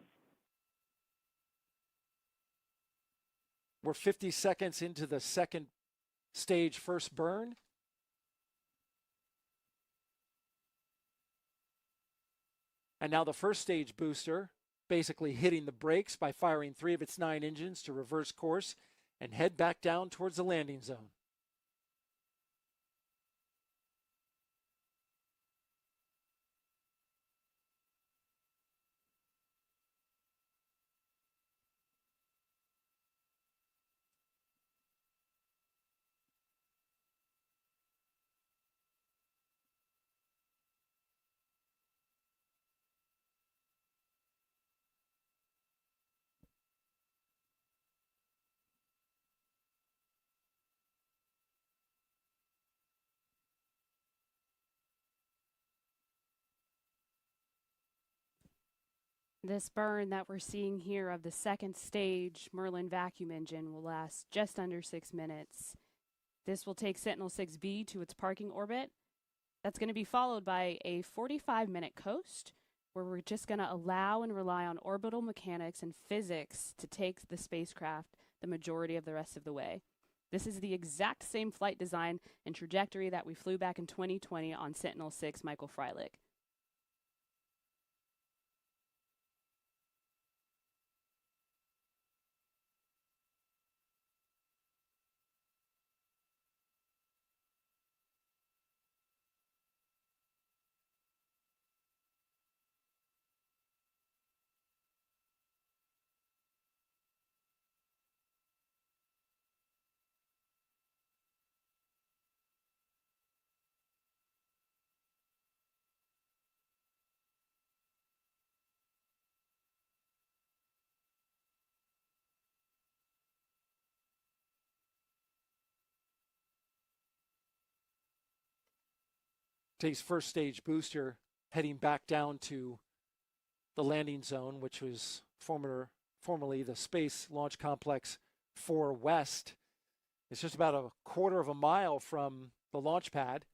We're 50 seconds into the second stage first burn. And now the first stage booster basically hitting the brakes by firing 3 of its 9 engines to reverse course and head back down towards the landing zone. This burn that we're seeing here of the second stage Merlin vacuum engine will last just under 6 minutes. This will take Sentinel-6B to its parking orbit. That's going to be followed by a 45-minute coast, where we're just going to allow and rely on orbital mechanics and physics to take the spacecraft the majority of the rest of the way. This is the exact same flight design and trajectory that we flew back in 2020 on Sentinel-6 Michael Freilich. Today's first stage booster heading back down to the landing zone, which was formerly the Space Launch Complex 4 West. It's just about a quarter of a mile from the launch pad.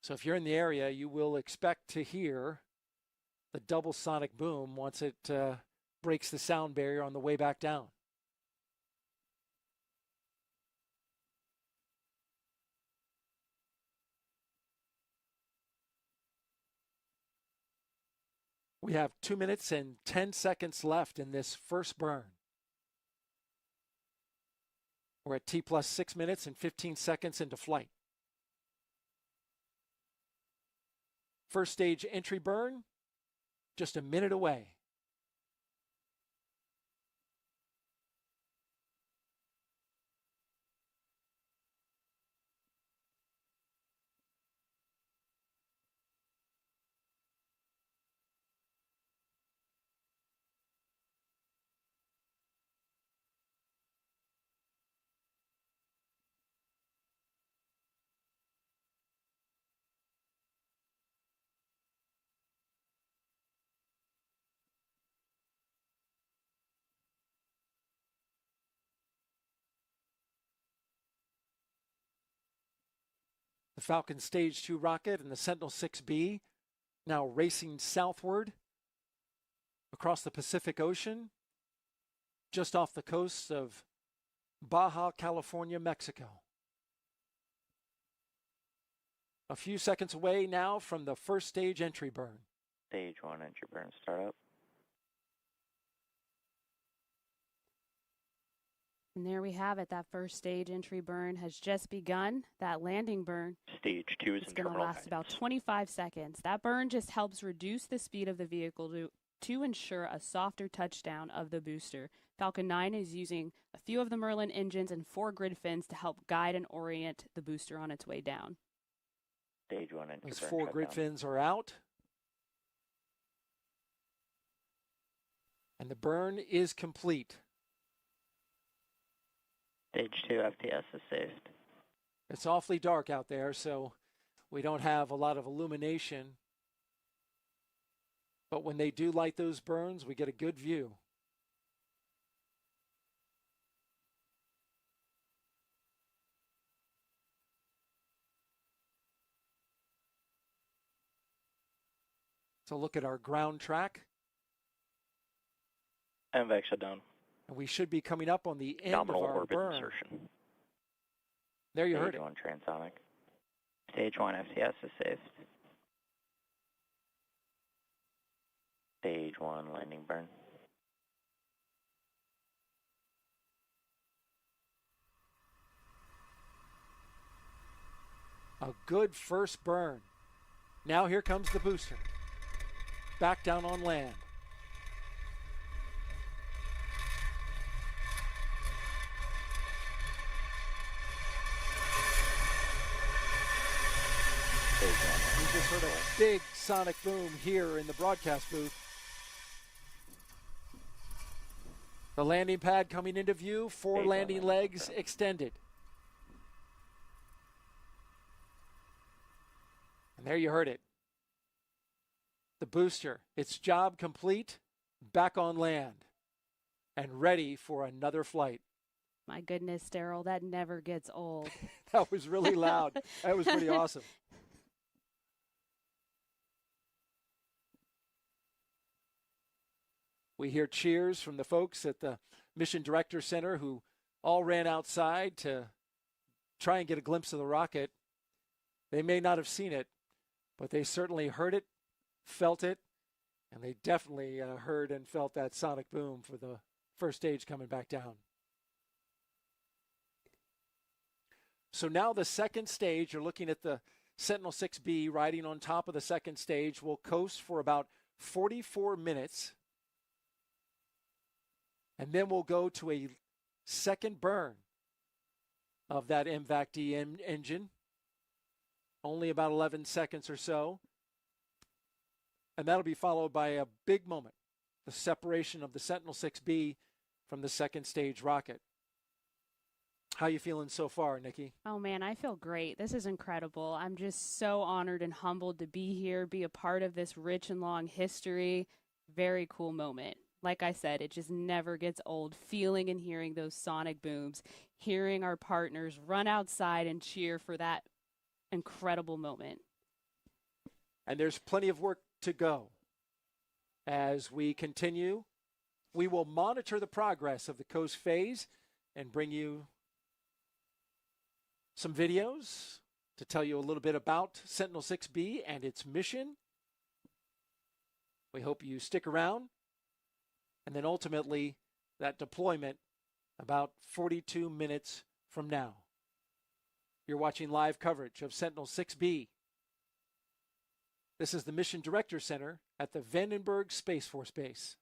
So if you're in the area, you will expect to hear the double sonic boom once it breaks the sound barrier on the way back down. We have 2 minutes and 10 seconds left in this first burn. We're at T plus 6 minutes and 15 seconds into flight. First stage entry burn, just a minute away. The Falcon Stage 2 rocket and the Sentinel-6B now racing southward across the Pacific Ocean, just off the coast of Baja California, Mexico. A few seconds away now from the first stage entry burn. Stage 1 entry burn startup. And there we have it. That first stage entry burn has just begun. That landing burn, Stage 2 is it's going to last about 25 seconds. That burn just helps reduce the speed of the vehicle to ensure a softer touchdown of the booster. Falcon 9 is using a few of the Merlin engines and 4 grid fins to help guide and orient the booster on its way down. Stage 1 entry Those burn 4 grid fins are out. And the burn is complete. Stage 2 FTS is saved. It's awfully dark out there, so we don't have a lot of illumination. But when they do light those burns, we get a good view. So look at our ground track. MVAC shutdown. And we should be coming up on the end Nominal of our orbit burn. insertion. There you heard Stage it. 1 transonic. Stage 1 FTS is saved. Stage 1 landing burn. A good first burn. Now here comes the booster. Back down on land. We just heard a big sonic boom here in the broadcast booth. The landing pad coming into view, 4 landing legs extended. And there you heard it. The booster, its job complete, back on land, and ready for another flight. My goodness, Daryl, that never gets old. That was really loud. That was pretty awesome. We hear cheers from the folks at the Mission Director Center who all ran outside to try and get a glimpse of the rocket. They may not have seen it, but they certainly heard it, felt it, and they definitely heard and felt that sonic boom for the first stage coming back down. So now the second stage, you're looking at the Sentinel-6B riding on top of the second stage, will coast for about 44 minutes. And then we'll go to a second burn of that MVAC-D engine, only about 11 seconds or so. And that'll be followed by a big moment, the separation of the Sentinel-6B from the second stage rocket. How you feeling so far, Nikki? Oh, man, I feel great. This is incredible. I'm just so honored and humbled to be here, be a part of this rich and long history. Very cool moment. Like I said, it just never gets old, feeling and hearing those sonic booms, hearing our partners run outside and cheer for that incredible moment. And there's plenty of work to go. As we continue, we will monitor the progress of the coast phase and bring you some videos to tell you a little bit about Sentinel-6B and its mission. We hope you stick around. And then ultimately, that deployment about 42 minutes from now. You're watching live coverage of Sentinel-6B. This is the Mission Director Center at the Vandenberg Space Force Base.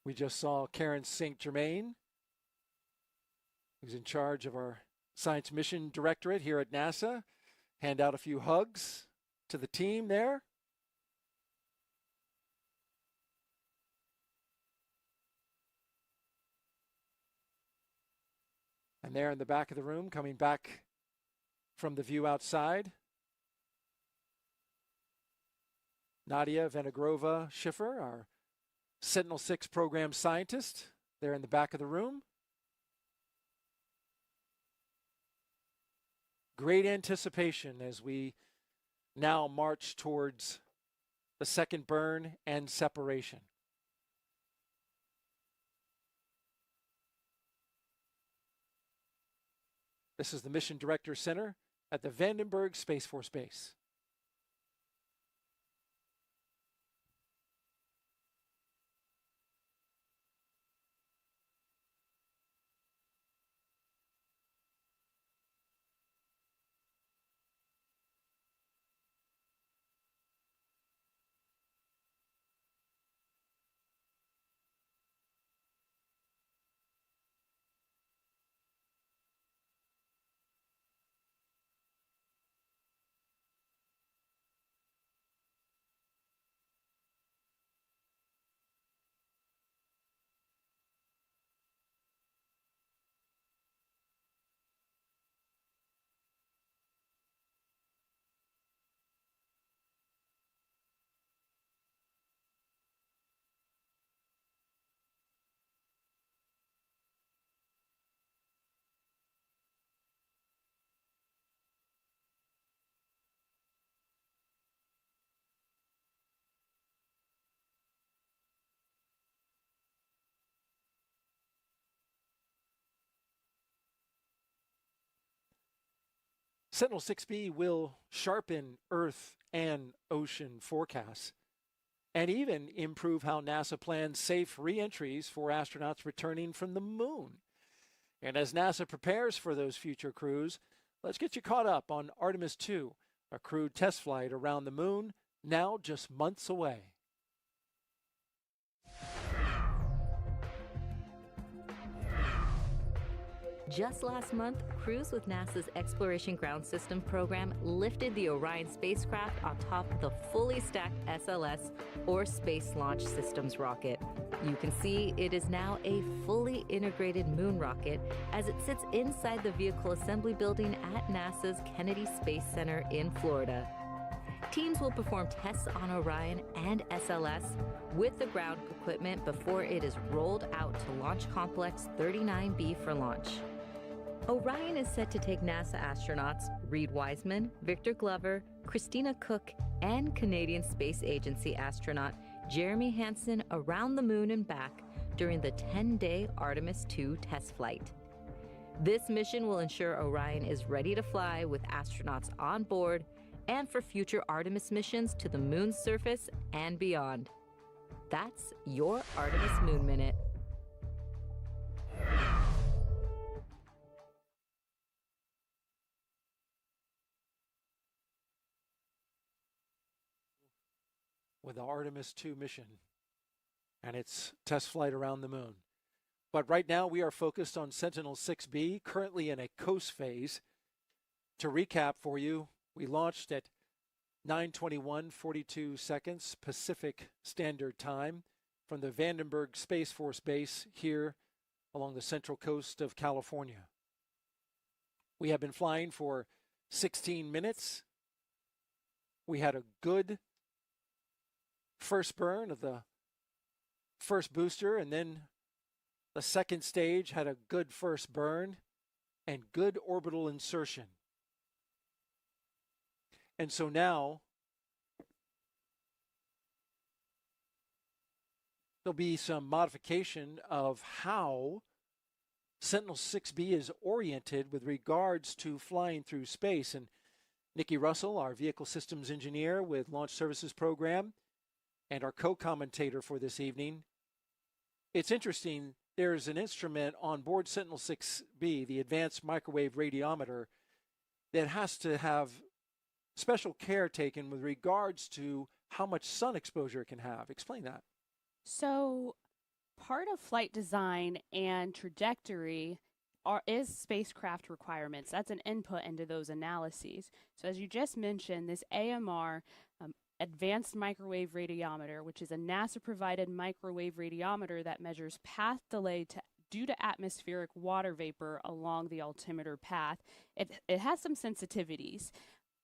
We just saw Karen St. Germain, who's in charge of our Science Mission Directorate here at NASA, hand out a few hugs to the team there. And there in the back of the room, coming back from the view outside, Nadia Venegrova-Schiffer, our Sentinel-6 program scientist, there in the back of the room. Great anticipation as we now march towards the second burn and separation. This is the Mission Director Center at the Vandenberg Space Force Base. Sentinel-6B will sharpen Earth and ocean forecasts and even improve how NASA plans safe re-entries for astronauts returning from the moon. And as NASA prepares for those future crews, let's get you caught up on Artemis II, a crewed test flight around the moon, now just months away. Just last month, crews with NASA's Exploration Ground System program lifted the Orion spacecraft on top of the fully stacked SLS, or Space Launch Systems rocket. You can see it is now a fully integrated moon rocket as it sits inside the vehicle assembly building at NASA's Kennedy Space Center in Florida. Teams will perform tests on Orion and SLS with the ground equipment before it is rolled out to Launch Complex 39B for launch. Orion is set to take NASA astronauts Reed Wiseman, Victor Glover, Christina Cook, and Canadian Space Agency astronaut Jeremy Hansen around the moon and back during the 10-day Artemis II test flight. This mission will ensure Orion is ready to fly with astronauts on board and for future Artemis missions to the moon's surface and beyond. That's your Artemis Moon Minute. with the Artemis 2 mission and its test flight around the moon. But right now we are focused on Sentinel-6B, currently in a coast phase. To recap for you, we launched at 9:21:42 seconds Pacific Standard Time from the Vandenberg Space Force Base here along the central coast of California. We have been flying for 16 minutes. We had a good first burn of the first booster, and then the second stage had a good first burn and good orbital insertion. And so now there'll be some modification of how Sentinel-6B is oriented with regards to flying through space. And Nikki Russell, our vehicle systems engineer with Launch Services Program and our co-commentator for this evening. It's interesting, there's an instrument on board Sentinel-6B, the Advanced Microwave Radiometer, that has to have special care taken with regards to how much sun exposure it can have. Explain that. So part of flight design and trajectory is spacecraft requirements. That's an input into those analyses. So as you just mentioned, this AMR, Advanced Microwave Radiometer, which is a NASA-provided microwave radiometer that measures path delay due to atmospheric water vapor along the altimeter path. It has some sensitivities.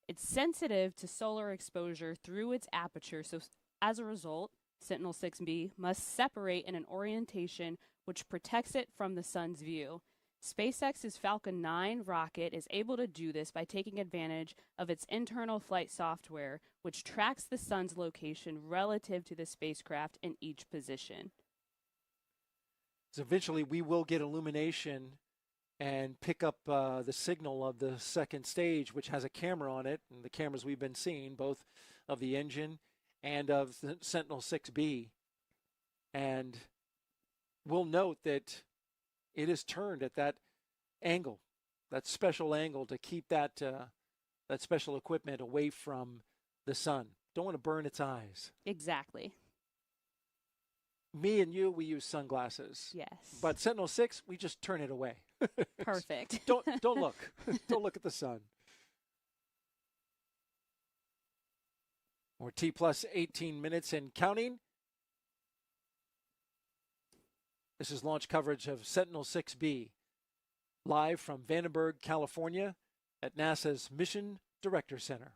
It's sensitive to solar exposure through its aperture, so as a result, Sentinel-6B must separate in an orientation which protects it from the sun's view. SpaceX's Falcon 9 rocket is able to do this by taking advantage of its internal flight software, which tracks the sun's location relative to the spacecraft in each position. So eventually we will get illumination and pick up the signal of the second stage, which has a camera on it, and the cameras we've been seeing, both of the engine and of the Sentinel-6B. And we'll note that it is turned at that angle, that special angle, to keep that that special equipment away from the sun. Don't want to burn its eyes. Exactly. Me and you, we use sunglasses. Yes. But Sentinel-6, we just turn it away. Perfect. Don't look. Don't look at the sun. Or T plus 18 minutes and counting. This is launch coverage of Sentinel-6B, live from Vandenberg, California, at NASA's Mission Director Center.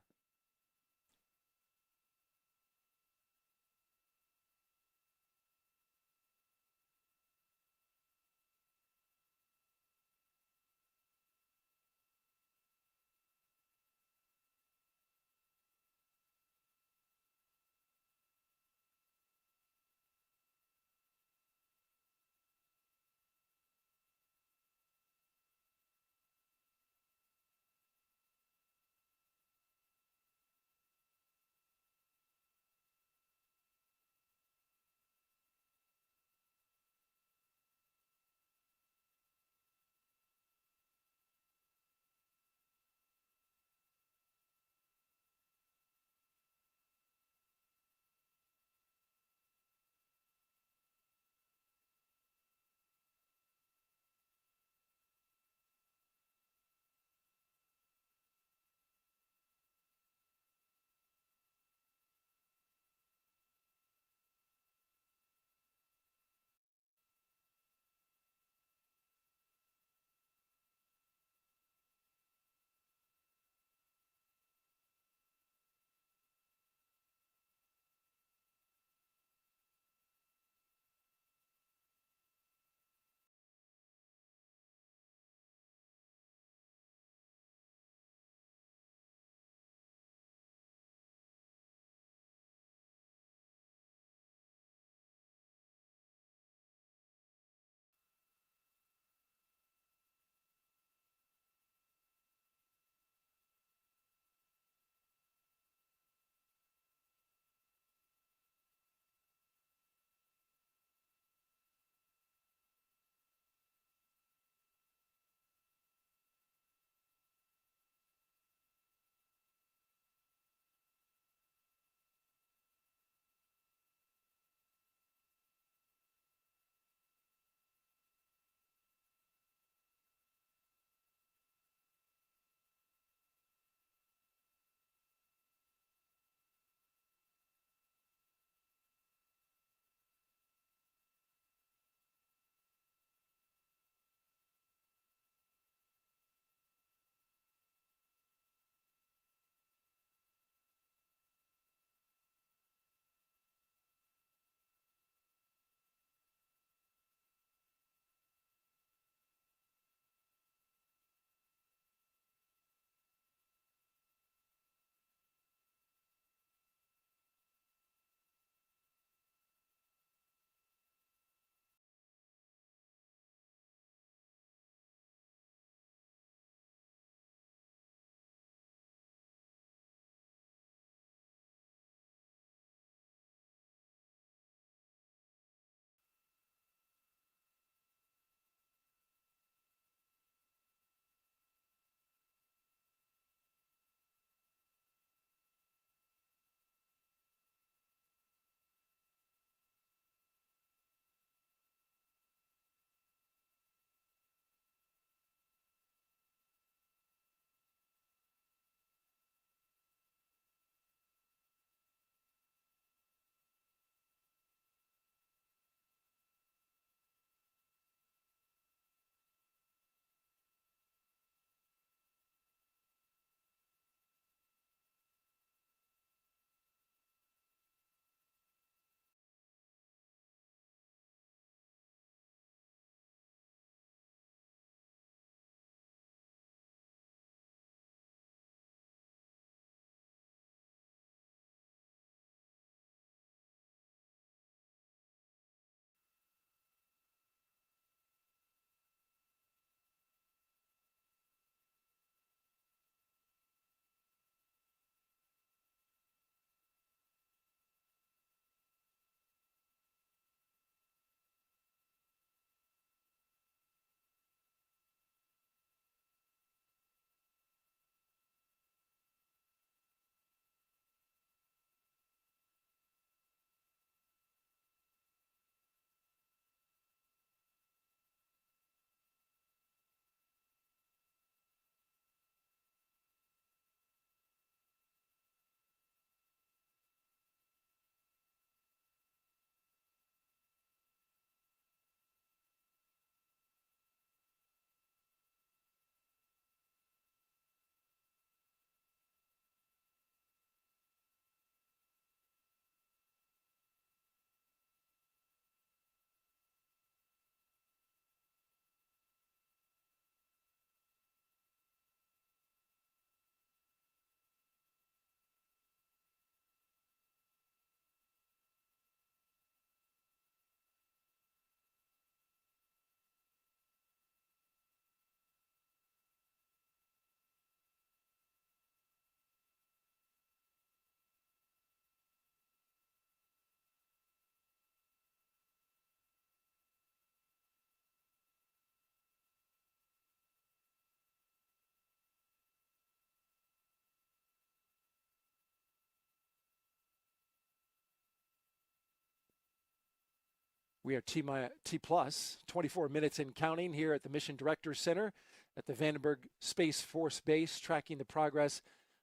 We are T plus 24 minutes and counting here at the Mission Directors Center at the Vandenberg Space Force Base, tracking the progress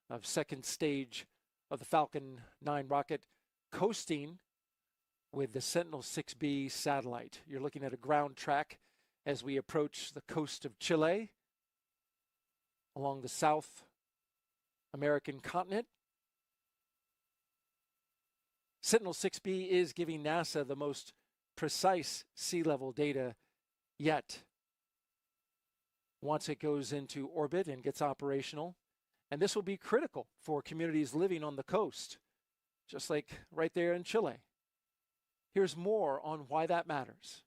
of second stage of the Falcon 9 rocket, coasting with the Sentinel-6B satellite. You're looking at a ground track as we approach the coast of Chile along the South American continent. Sentinel-6B is giving NASA the most precise sea level data yet once it goes into orbit and gets operational. And this will be critical for communities living on the coast, just like right there in Chile. Here's more on why that matters.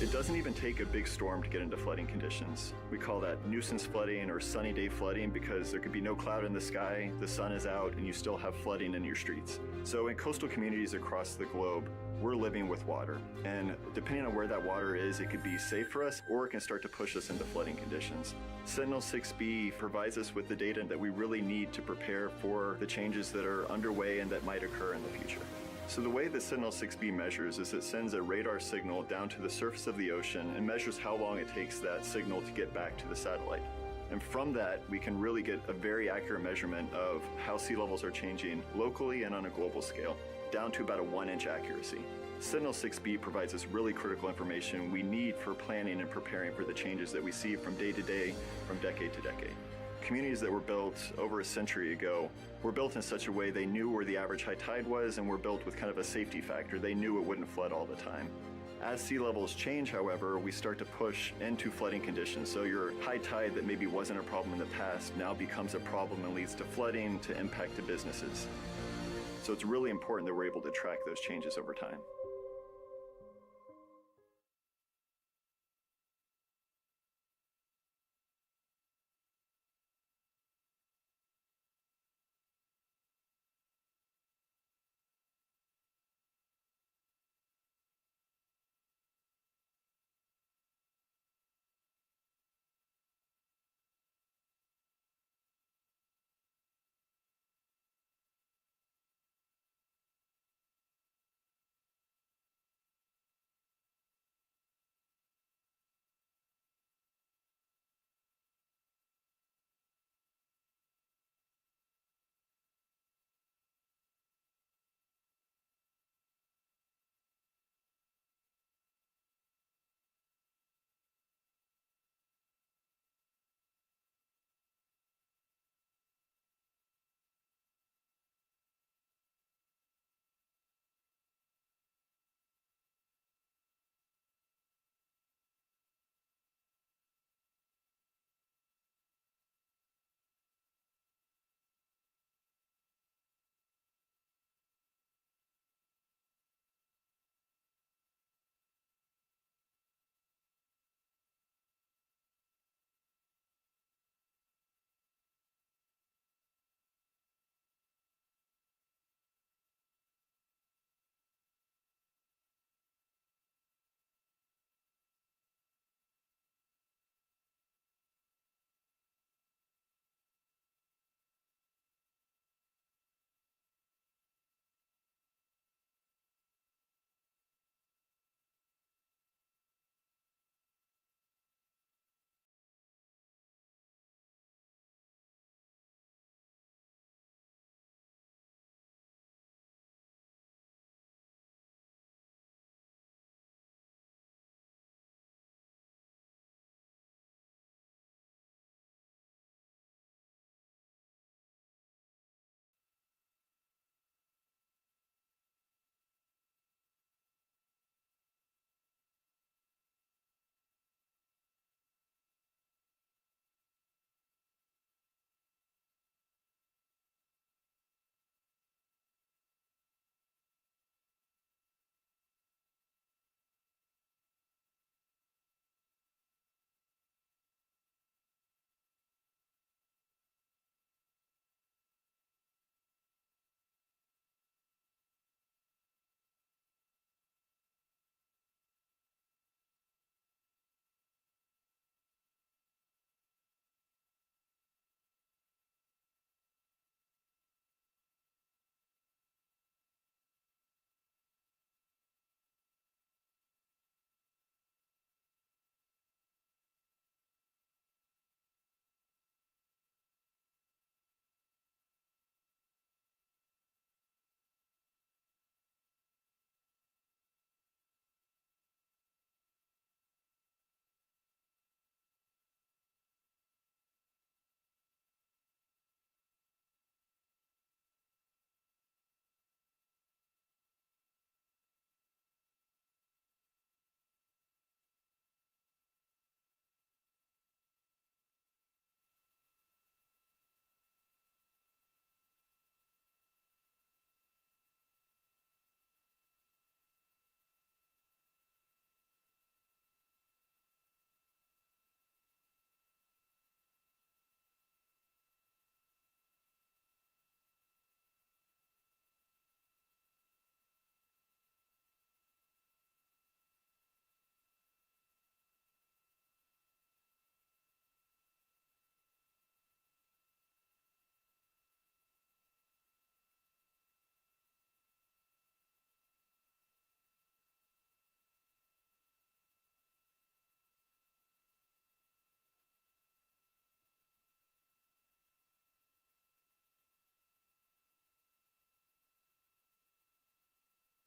It doesn't even take a big storm to get into flooding conditions. We call that nuisance flooding or sunny day flooding because there could be no cloud in the sky, the sun is out, and you still have flooding in your streets. So in coastal communities across the globe, we're living with water. And depending on where that water is, it could be safe for us or it can start to push us into flooding conditions. Sentinel-6B provides us with the data that we really need to prepare for the changes that are underway and that might occur in the future. So the way that Sentinel-6B measures is it sends a radar signal down to the surface of the ocean and measures how long it takes that signal to get back to the satellite. And from that, we can really get a very accurate measurement of how sea levels are changing locally and on a global scale, down to about a 1-inch accuracy. Sentinel-6B provides us really critical information we need for planning and preparing for the changes that we see from day to day, from decade to decade. Communities that were built over a century ago were built in such a way they knew where the average high tide was and were built with kind of a safety factor. They knew it wouldn't flood all the time. As sea levels change, however, we start to push into flooding conditions. So your high tide that maybe wasn't a problem in the past now becomes a problem and leads to flooding, to impact to businesses. So it's really important that we're able to track those changes over time.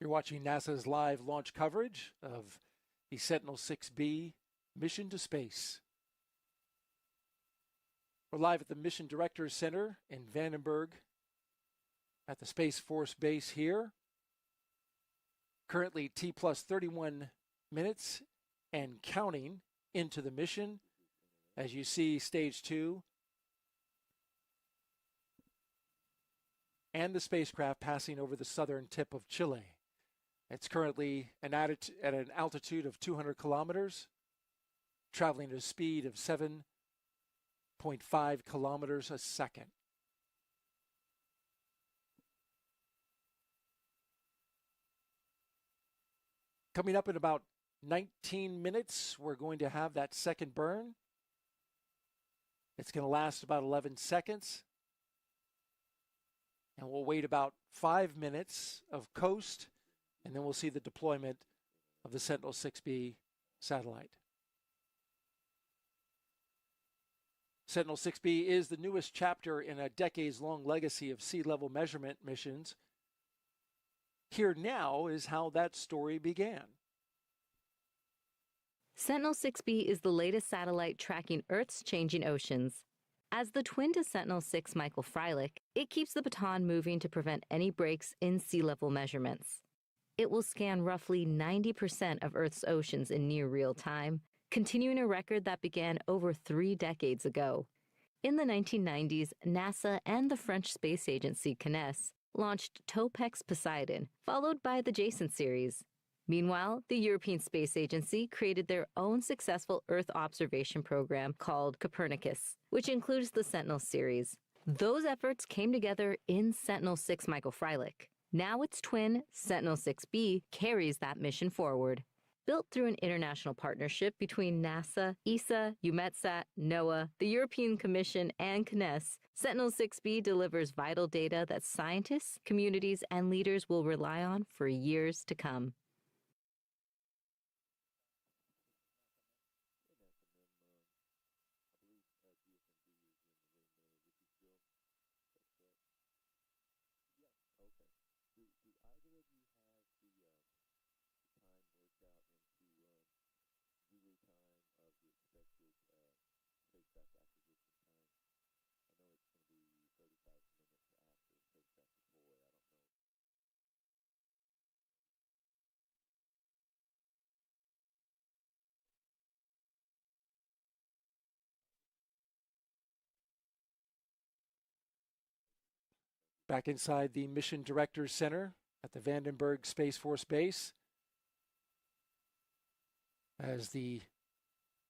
You're watching NASA's live launch coverage of the Sentinel-6B mission to space. We're live at the Mission Directors Center in Vandenberg at the Space Force Base here. Currently T plus 31 minutes and counting into the mission. As you see, stage 2 and the spacecraft passing over the southern tip of Chile. It's currently at an altitude of 200 kilometers, traveling at a speed of 7.5 kilometers a second. Coming up in about 19 minutes, we're going to have that second burn. It's going to last about 11 seconds. And we'll wait about 5 minutes of coast, and then we'll see the deployment of the Sentinel-6B satellite. Sentinel-6B is the newest chapter in a decades-long legacy of sea-level measurement missions. Here now is how that story began. Sentinel-6B is the latest satellite tracking Earth's changing oceans. As the twin to Sentinel-6 Michael Freilich, it keeps the baton moving to prevent any breaks in sea level measurements. It will scan roughly 90% of Earth's oceans in near real time, continuing a record that began over 3 decades ago. In the 1990s, NASA and the French space agency CNES launched Topex Poseidon, followed by the Jason series. Meanwhile, the European Space Agency created their own successful Earth observation program called Copernicus, which includes the Sentinel series. Those efforts came together in Sentinel-6 Michael Freilich. Now its twin, Sentinel-6B, carries that mission forward. Built through an international partnership between NASA, ESA, EUMETSAT, NOAA, the European Commission, and CNES, Sentinel-6B delivers vital data that scientists, communities, and leaders will rely on for years to come. Back inside the Mission Directors Center at the Vandenberg Space Force Base, as the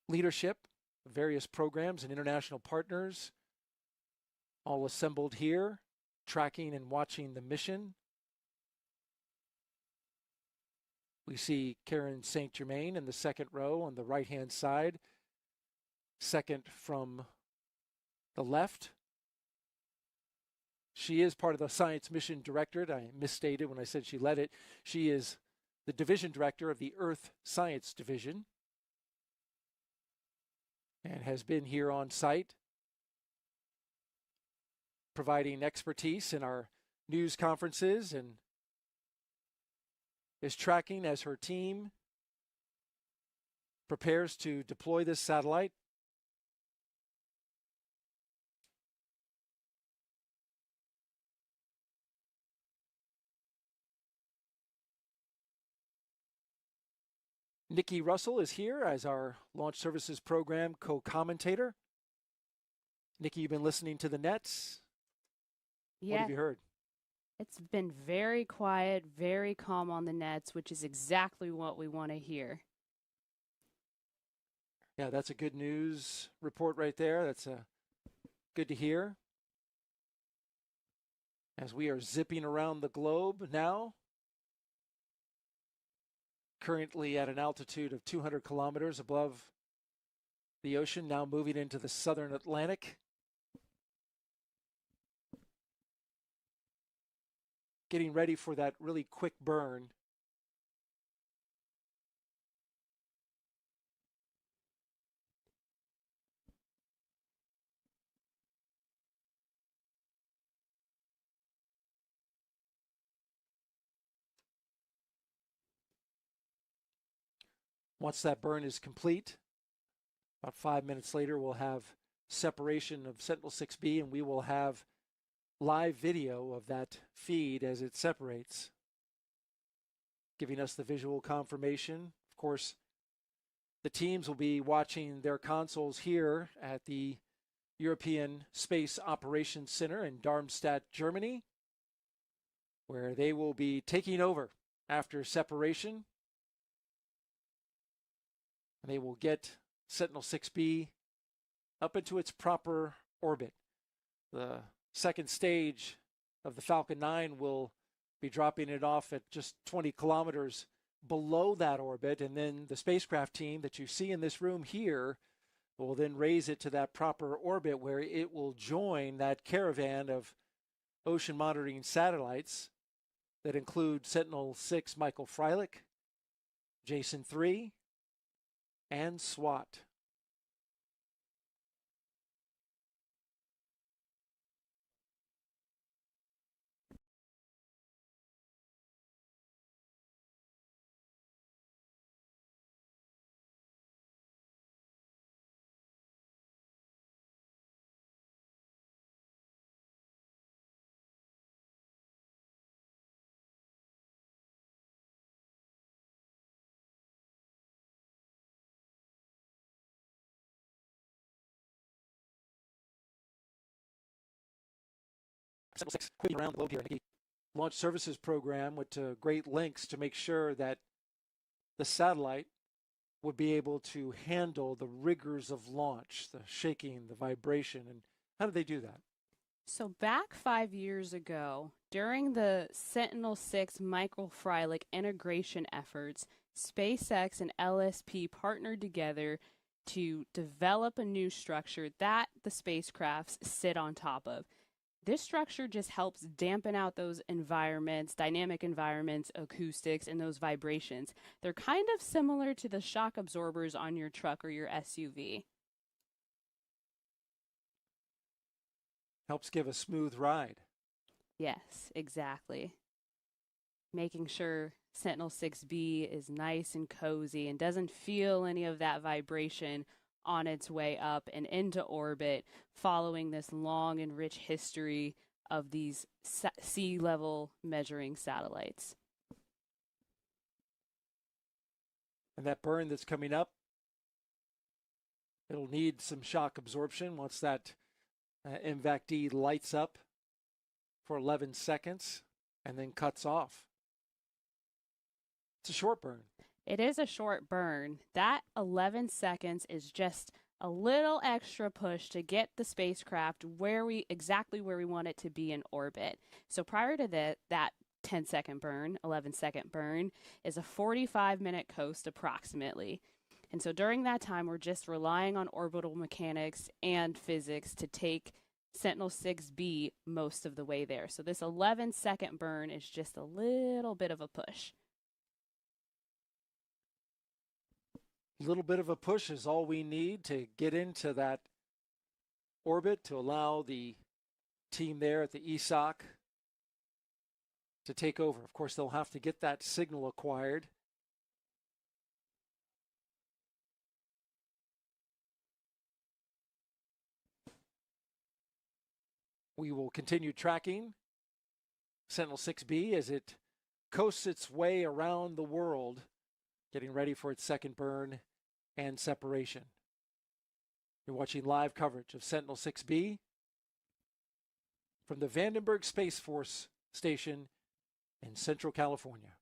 leadership of various programs and international partners all assembled here, tracking and watching the mission. We see Karen St. Germain in the second row on the right-hand side, second from the left. She is part of the Science Mission Directorate. I misstated when I said she led it. She is the Division Director of the Earth Science Division and has been here on site providing expertise in our news conferences and is tracking as her team prepares to deploy this satellite. Nikki Russell is here as our Launch Services Program co-commentator. Nikki, you've been listening to the nets. Yeah. What have you heard? It's been very quiet, very calm on the nets, which is exactly what we want to hear. Yeah, that's a good news report right there. That's good to hear. As we are zipping around the globe now, currently at an altitude of 200 kilometers above the ocean, now moving into the southern Atlantic. Getting ready for that really quick burn. Once that burn is complete, about 5 minutes later, we'll have separation of Sentinel-6B, and we will have live video of that feed as it separates, giving us the visual confirmation. Of course, the teams will be watching their consoles here at the European Space Operations Center in Darmstadt, Germany, where they will be taking over after separation. And they will get Sentinel-6B up into its proper orbit. The second stage of the Falcon 9 will be dropping it off at just 20 kilometers below that orbit, and then the spacecraft team that you see in this room here will then raise it to that proper orbit where it will join that caravan of ocean monitoring satellites that include Sentinel-6 Michael Freilich, Jason-3, and SWAT. Sentinel-6 quickly around the globe here. And the launch services program went to great lengths to make sure that the satellite would be able to handle the rigors of launch, the shaking, the vibration. And how did they do that? So back 5 years ago, during the Sentinel-6 Michael Freilich integration efforts, SpaceX and LSP partnered together to develop a new structure that the spacecrafts sit on top of. This structure just helps dampen out those environments, dynamic environments, acoustics, and those vibrations. They're kind of similar to the shock absorbers on your truck or your SUV. Helps give a smooth ride. Yes, exactly. Making sure Sentinel-6B is nice and cozy and doesn't feel any of that vibration on its way up and into orbit, following this long and rich history of these sea level measuring satellites. And that burn that's coming up, it'll need some shock absorption once that MVAC-D lights up for 11 seconds and then cuts off. It's a short burn. It is a short burn. That 11 seconds is just a little extra push to get the spacecraft exactly where we want it to be in orbit. So prior to that 10-second burn, 11-second burn, is a 45-minute coast approximately. And so during that time, we're just relying on orbital mechanics and physics to take Sentinel-6B most of the way there. So this 11-second burn is just a little bit of a push. Little bit of a push is all we need to get into that orbit to allow the team there at the ESOC to take over. Of course, they'll have to get that signal acquired. We will continue tracking Sentinel-6B as it coasts its way around the world, getting ready for its second burn and separation. You're watching live coverage of Sentinel-6B from the Vandenberg Space Force Station in Central California.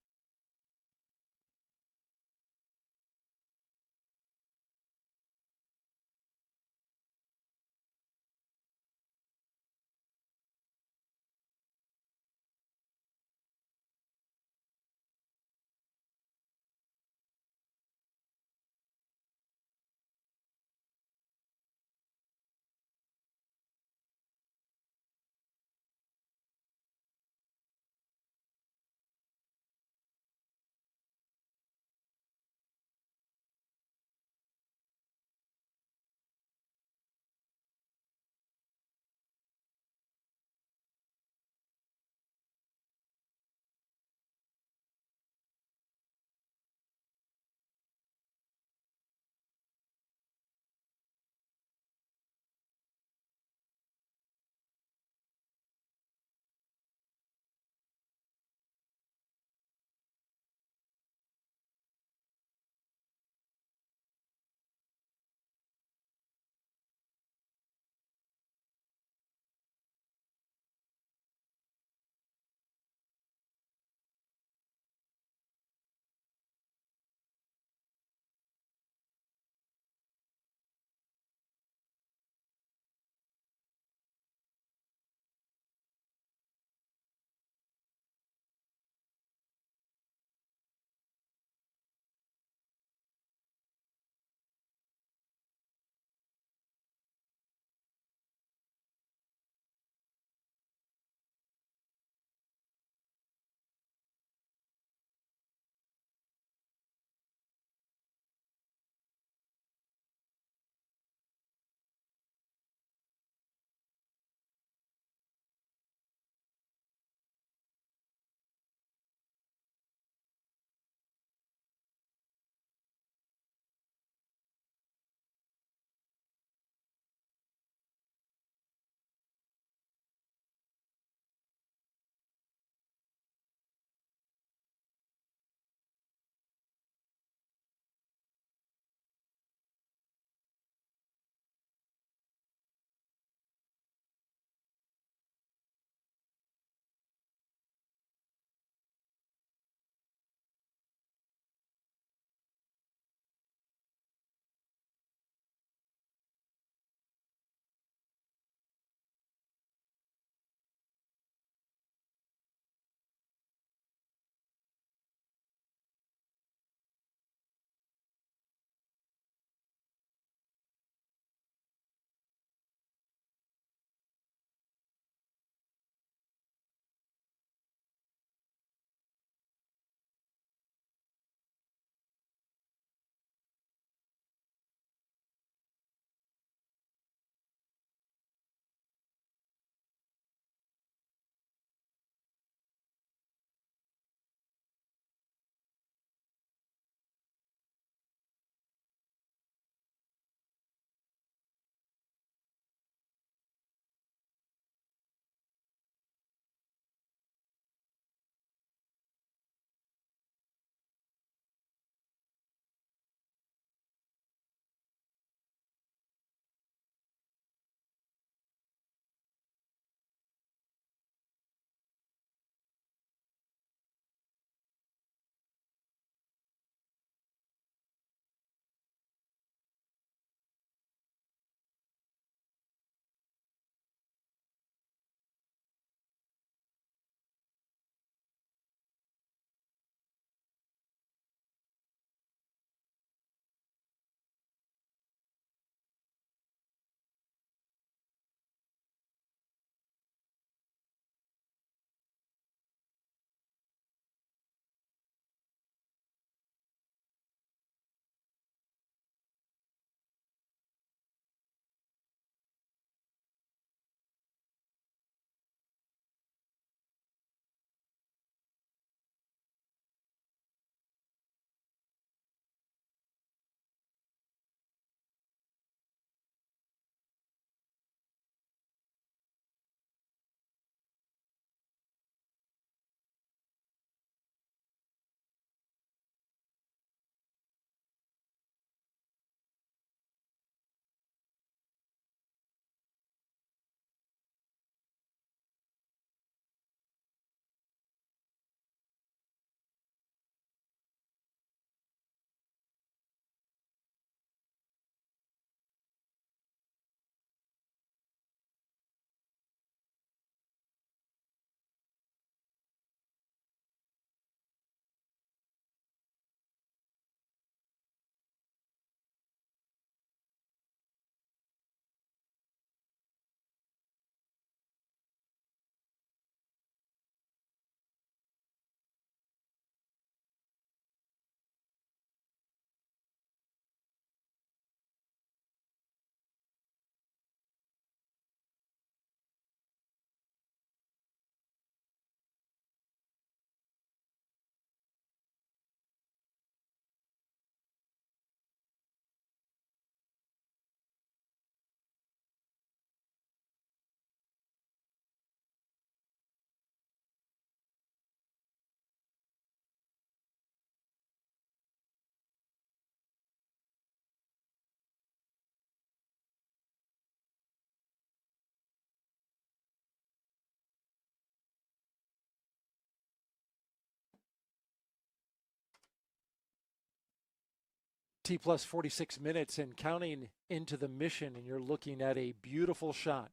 T plus 46 minutes and counting into the mission, and you're looking at a beautiful shot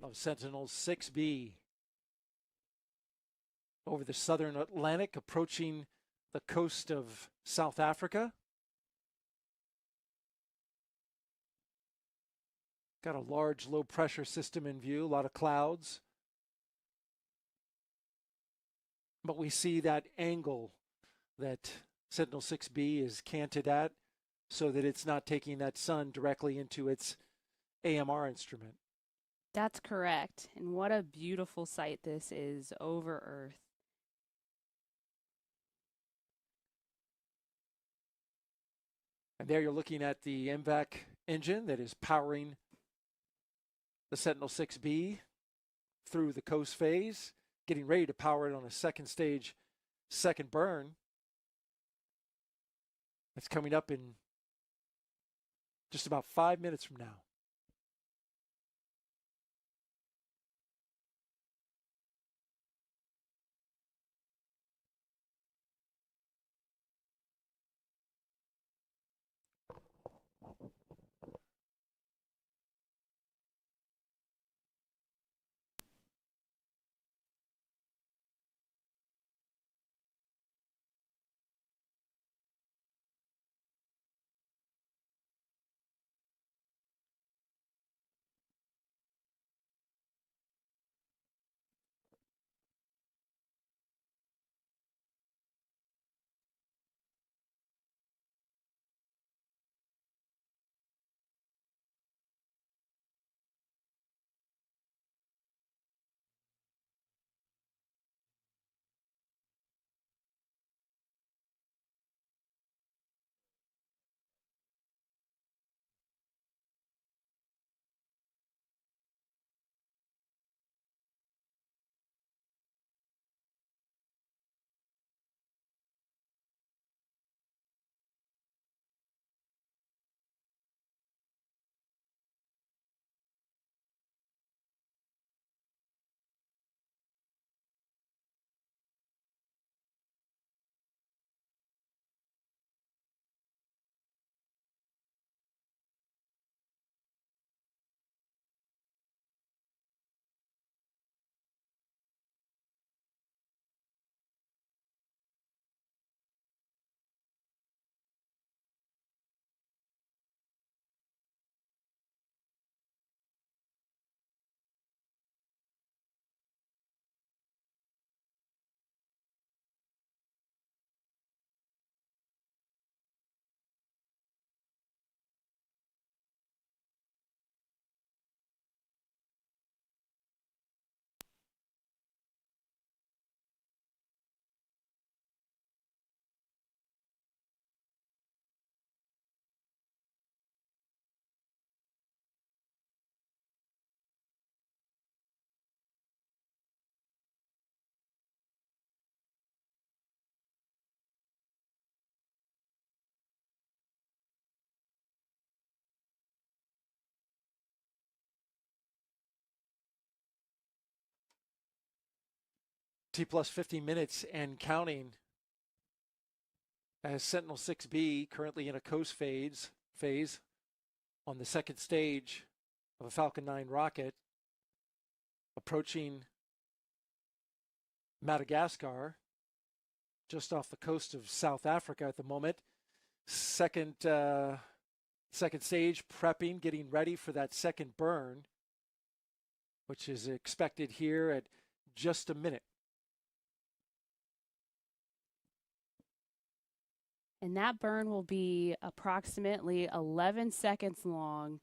of Sentinel-6B over the southern Atlantic, approaching the coast of South Africa. Got a large low pressure system in view, a lot of clouds. But we see that angle that Sentinel-6B is canted at so that it's not taking that sun directly into its AMR instrument. That's correct. And what a beautiful sight this is over Earth. And there you're looking at the MVAC engine that is powering the Sentinel-6B through the coast phase, getting ready to power it on a second stage, second burn. That's coming up in just about 5 minutes from now. T plus 50 minutes and counting as Sentinel-6B currently in a coast phase on the second stage of a Falcon 9 rocket, approaching Madagascar, just off the coast of South Africa at the moment. Second stage prepping, getting ready for that second burn, which is expected here at just a minute. And that burn will be approximately 11 seconds long.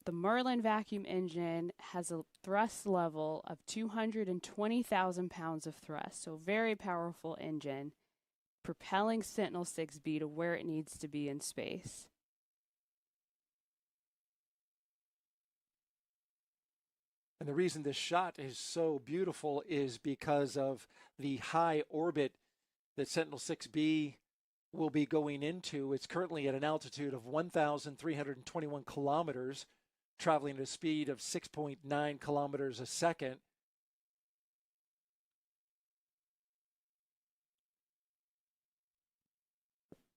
The Merlin vacuum engine has a thrust level of 220,000 pounds of thrust, so very powerful engine, propelling Sentinel-6B to where it needs to be in space. And the reason this shot is so beautiful is because of the high orbit that Sentinel-6B will be going into. It's currently at an altitude of 1,321 kilometers, traveling at a speed of 6.9 kilometers a second.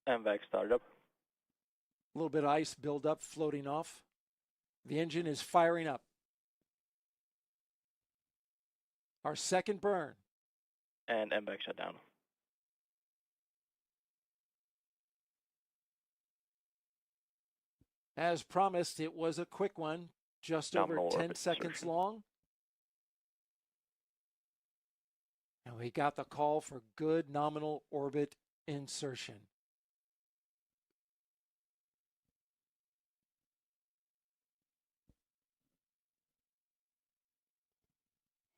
MVAC startup. A little bit of ice buildup floating off. The engine is firing up. Our second burn. And MBAC shutdown. As promised, it was a quick one, just Nominal over 10 orbit seconds insertion. long. And we got the call for good nominal orbit insertion.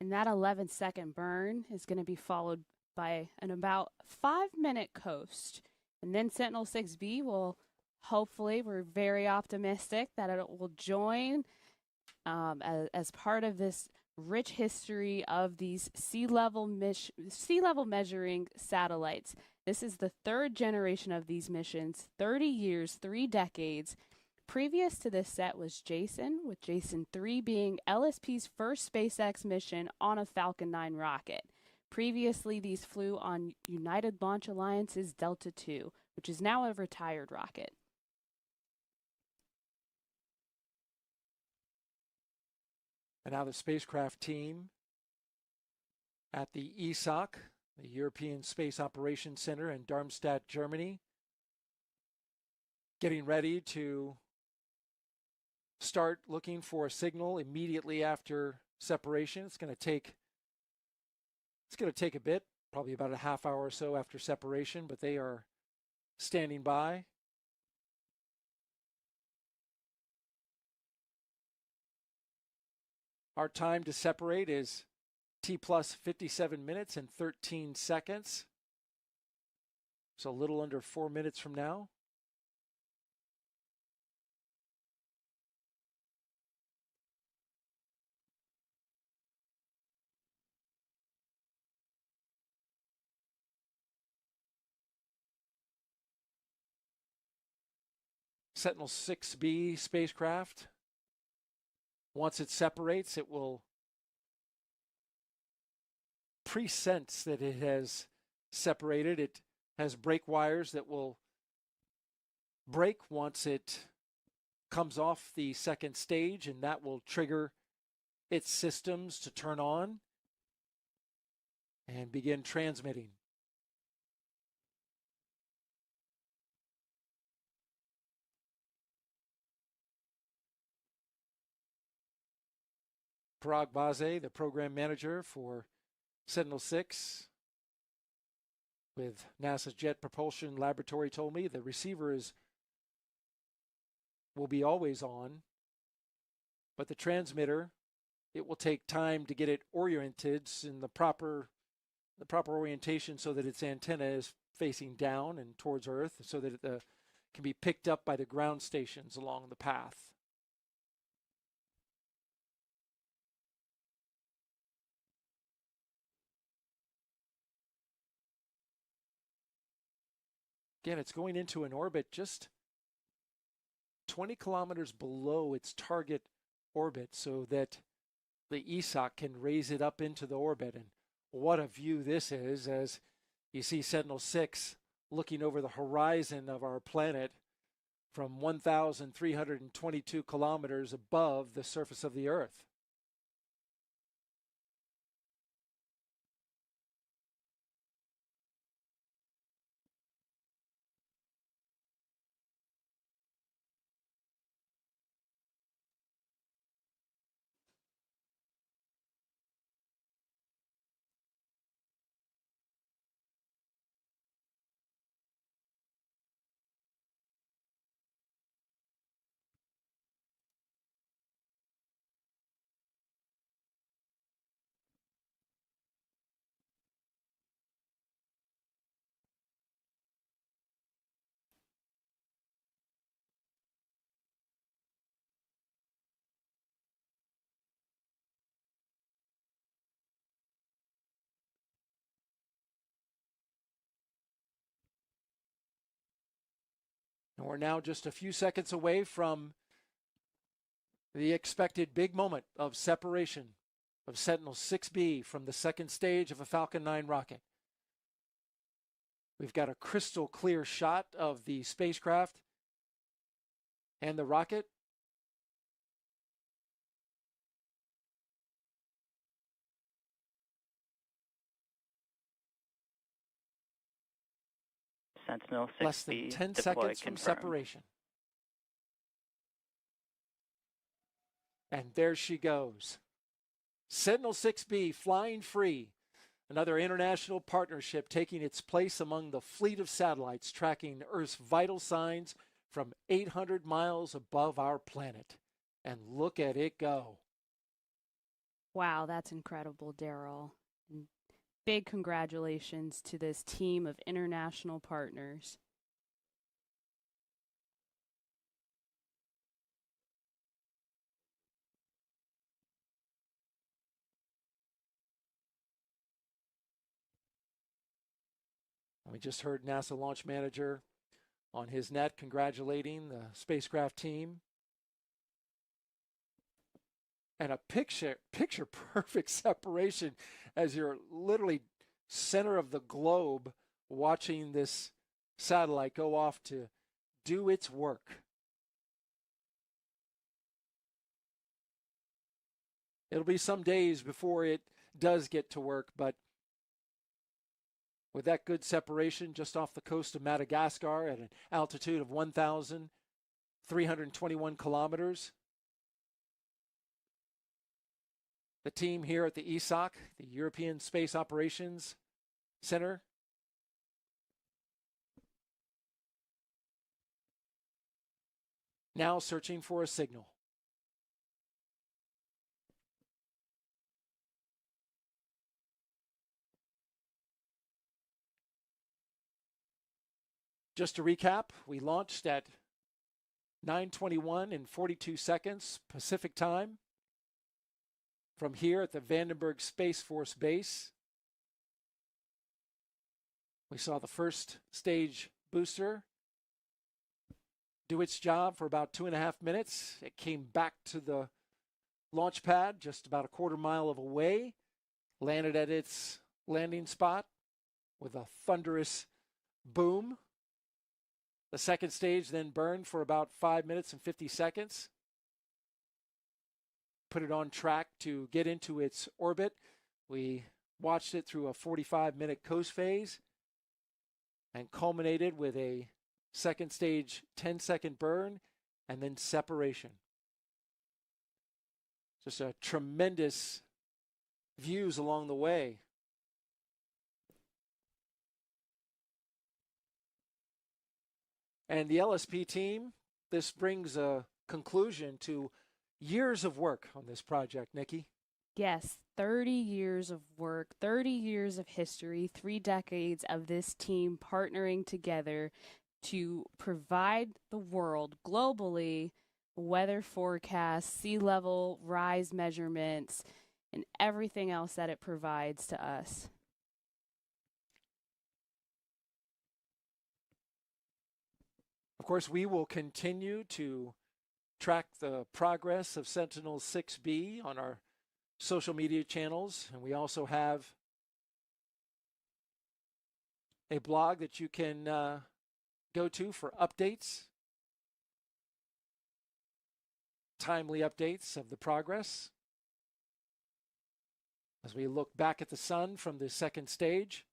And that 11-second burn is going to be followed by an about 5-minute coast. And then Sentinel-6B will hopefully, we're very optimistic that it will join as part of this rich history of these sea level measuring satellites. This is the third generation of these missions, 30 years, 3 decades. Previous to this set was Jason, with Jason 3 being LSP's first SpaceX mission on a Falcon 9 rocket. Previously, these flew on United Launch Alliance's Delta II, which is now a retired rocket. And now the spacecraft team at the ESOC, the European Space Operations Center in Darmstadt, Germany, getting ready to start looking for a signal immediately after separation. It's going to take a bit, probably about a half hour or so after separation, but they are standing by. Our time to separate is T plus 57 minutes and 13 seconds. So a little under 4 minutes from now. Sentinel-6B spacecraft. Once it separates, it will pre-sense that it has separated. It has brake wires that will break once it comes off the second stage, and that will trigger its systems to turn on and begin transmitting. Parag Bhaze, the program manager for Sentinel-6 with NASA's Jet Propulsion Laboratory, told me the receiver will be always on, but the transmitter, it will take time to get it oriented in the proper orientation so that its antenna is facing down and towards Earth, so that it can be picked up by the ground stations along the path. Again, it's going into an orbit just 20 kilometers below its target orbit so that the ESOC can raise it up into the orbit. And what a view this is, as you see Sentinel-6 looking over the horizon of our planet from 1,322 kilometers above the surface of the Earth. And we're now just a few seconds away from the expected big moment of separation of Sentinel-6B from the second stage of a Falcon 9 rocket. We've got a crystal clear shot of the spacecraft and the rocket. Sentinel 6B Less than 10 deploy seconds from confirmed. separation. And there she goes. Sentinel 6B flying free. Another international partnership taking its place among the fleet of satellites tracking Earth's vital signs from 800 miles above our planet. And look at it go. Wow, that's incredible, Daryl. Big congratulations to this team of international partners. We just heard NASA launch manager on his net congratulating the spacecraft team. And a picture perfect separation as you're literally center of the globe watching this satellite go off to do its work. It'll be some days before it does get to work, but with that good separation just off the coast of Madagascar at an altitude of 1,321 kilometers, the team here at the ESOC, the European Space Operations Center, now searching for a signal. Just to recap, we launched at 9:21 and 42 seconds Pacific time from here at the Vandenberg Space Force Base. We saw the first stage booster do its job for about 2.5 minutes. It came back to the launch pad just about a quarter mile away, landed at its landing spot with a thunderous boom. The second stage then burned for about 5 minutes and 50 seconds. Put it on track to get into its orbit. We watched it through a 45-minute coast phase and culminated with a second stage 10-second burn and then separation. Just a tremendous views along the way. And the LSP team, this brings a conclusion to years of work on this project, Nikki. Yes, 30 years of work, 30 years of history, 3 decades of this team partnering together to provide the world globally weather forecasts, sea level rise measurements, and everything else that it provides to us. Of course, we will continue to track the progress of Sentinel 6B on our social media channels, and we also have a blog that you can go to for updates, timely updates of the progress as we look back at the sun from the second stage.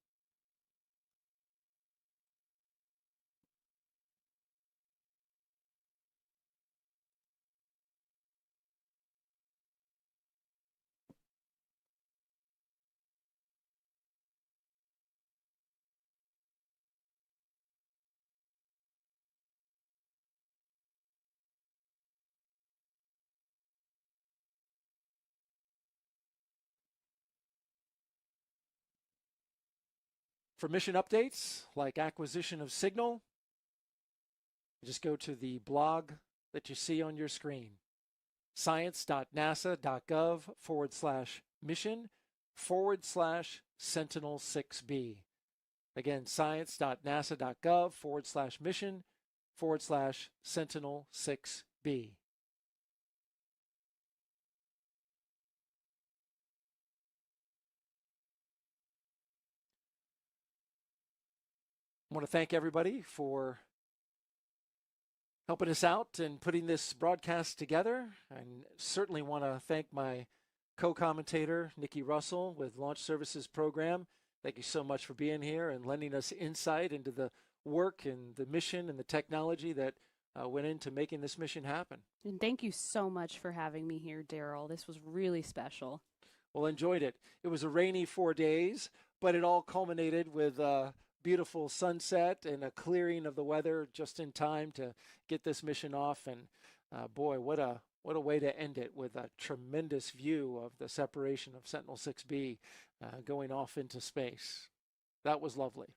For mission updates like acquisition of signal, just go to the blog that you see on your screen, science.nasa.gov/mission/Sentinel-6B. Again, science.nasa.gov/mission/Sentinel-6B. I want to thank everybody for helping us out and putting this broadcast together. And certainly want to thank my co-commentator, Nikki Russell, with Launch Services Program. Thank you so much for being here and lending us insight into the work and the mission and the technology that went into making this mission happen. And thank you so much for having me here, Daryl. This was really special. Well, enjoyed it. It was a rainy 4 days, but it all culminated with a beautiful sunset and a clearing of the weather just in time to get this mission off. And boy, what a way to end it, with a tremendous view of the separation of Sentinel-6B going off into space. That was lovely.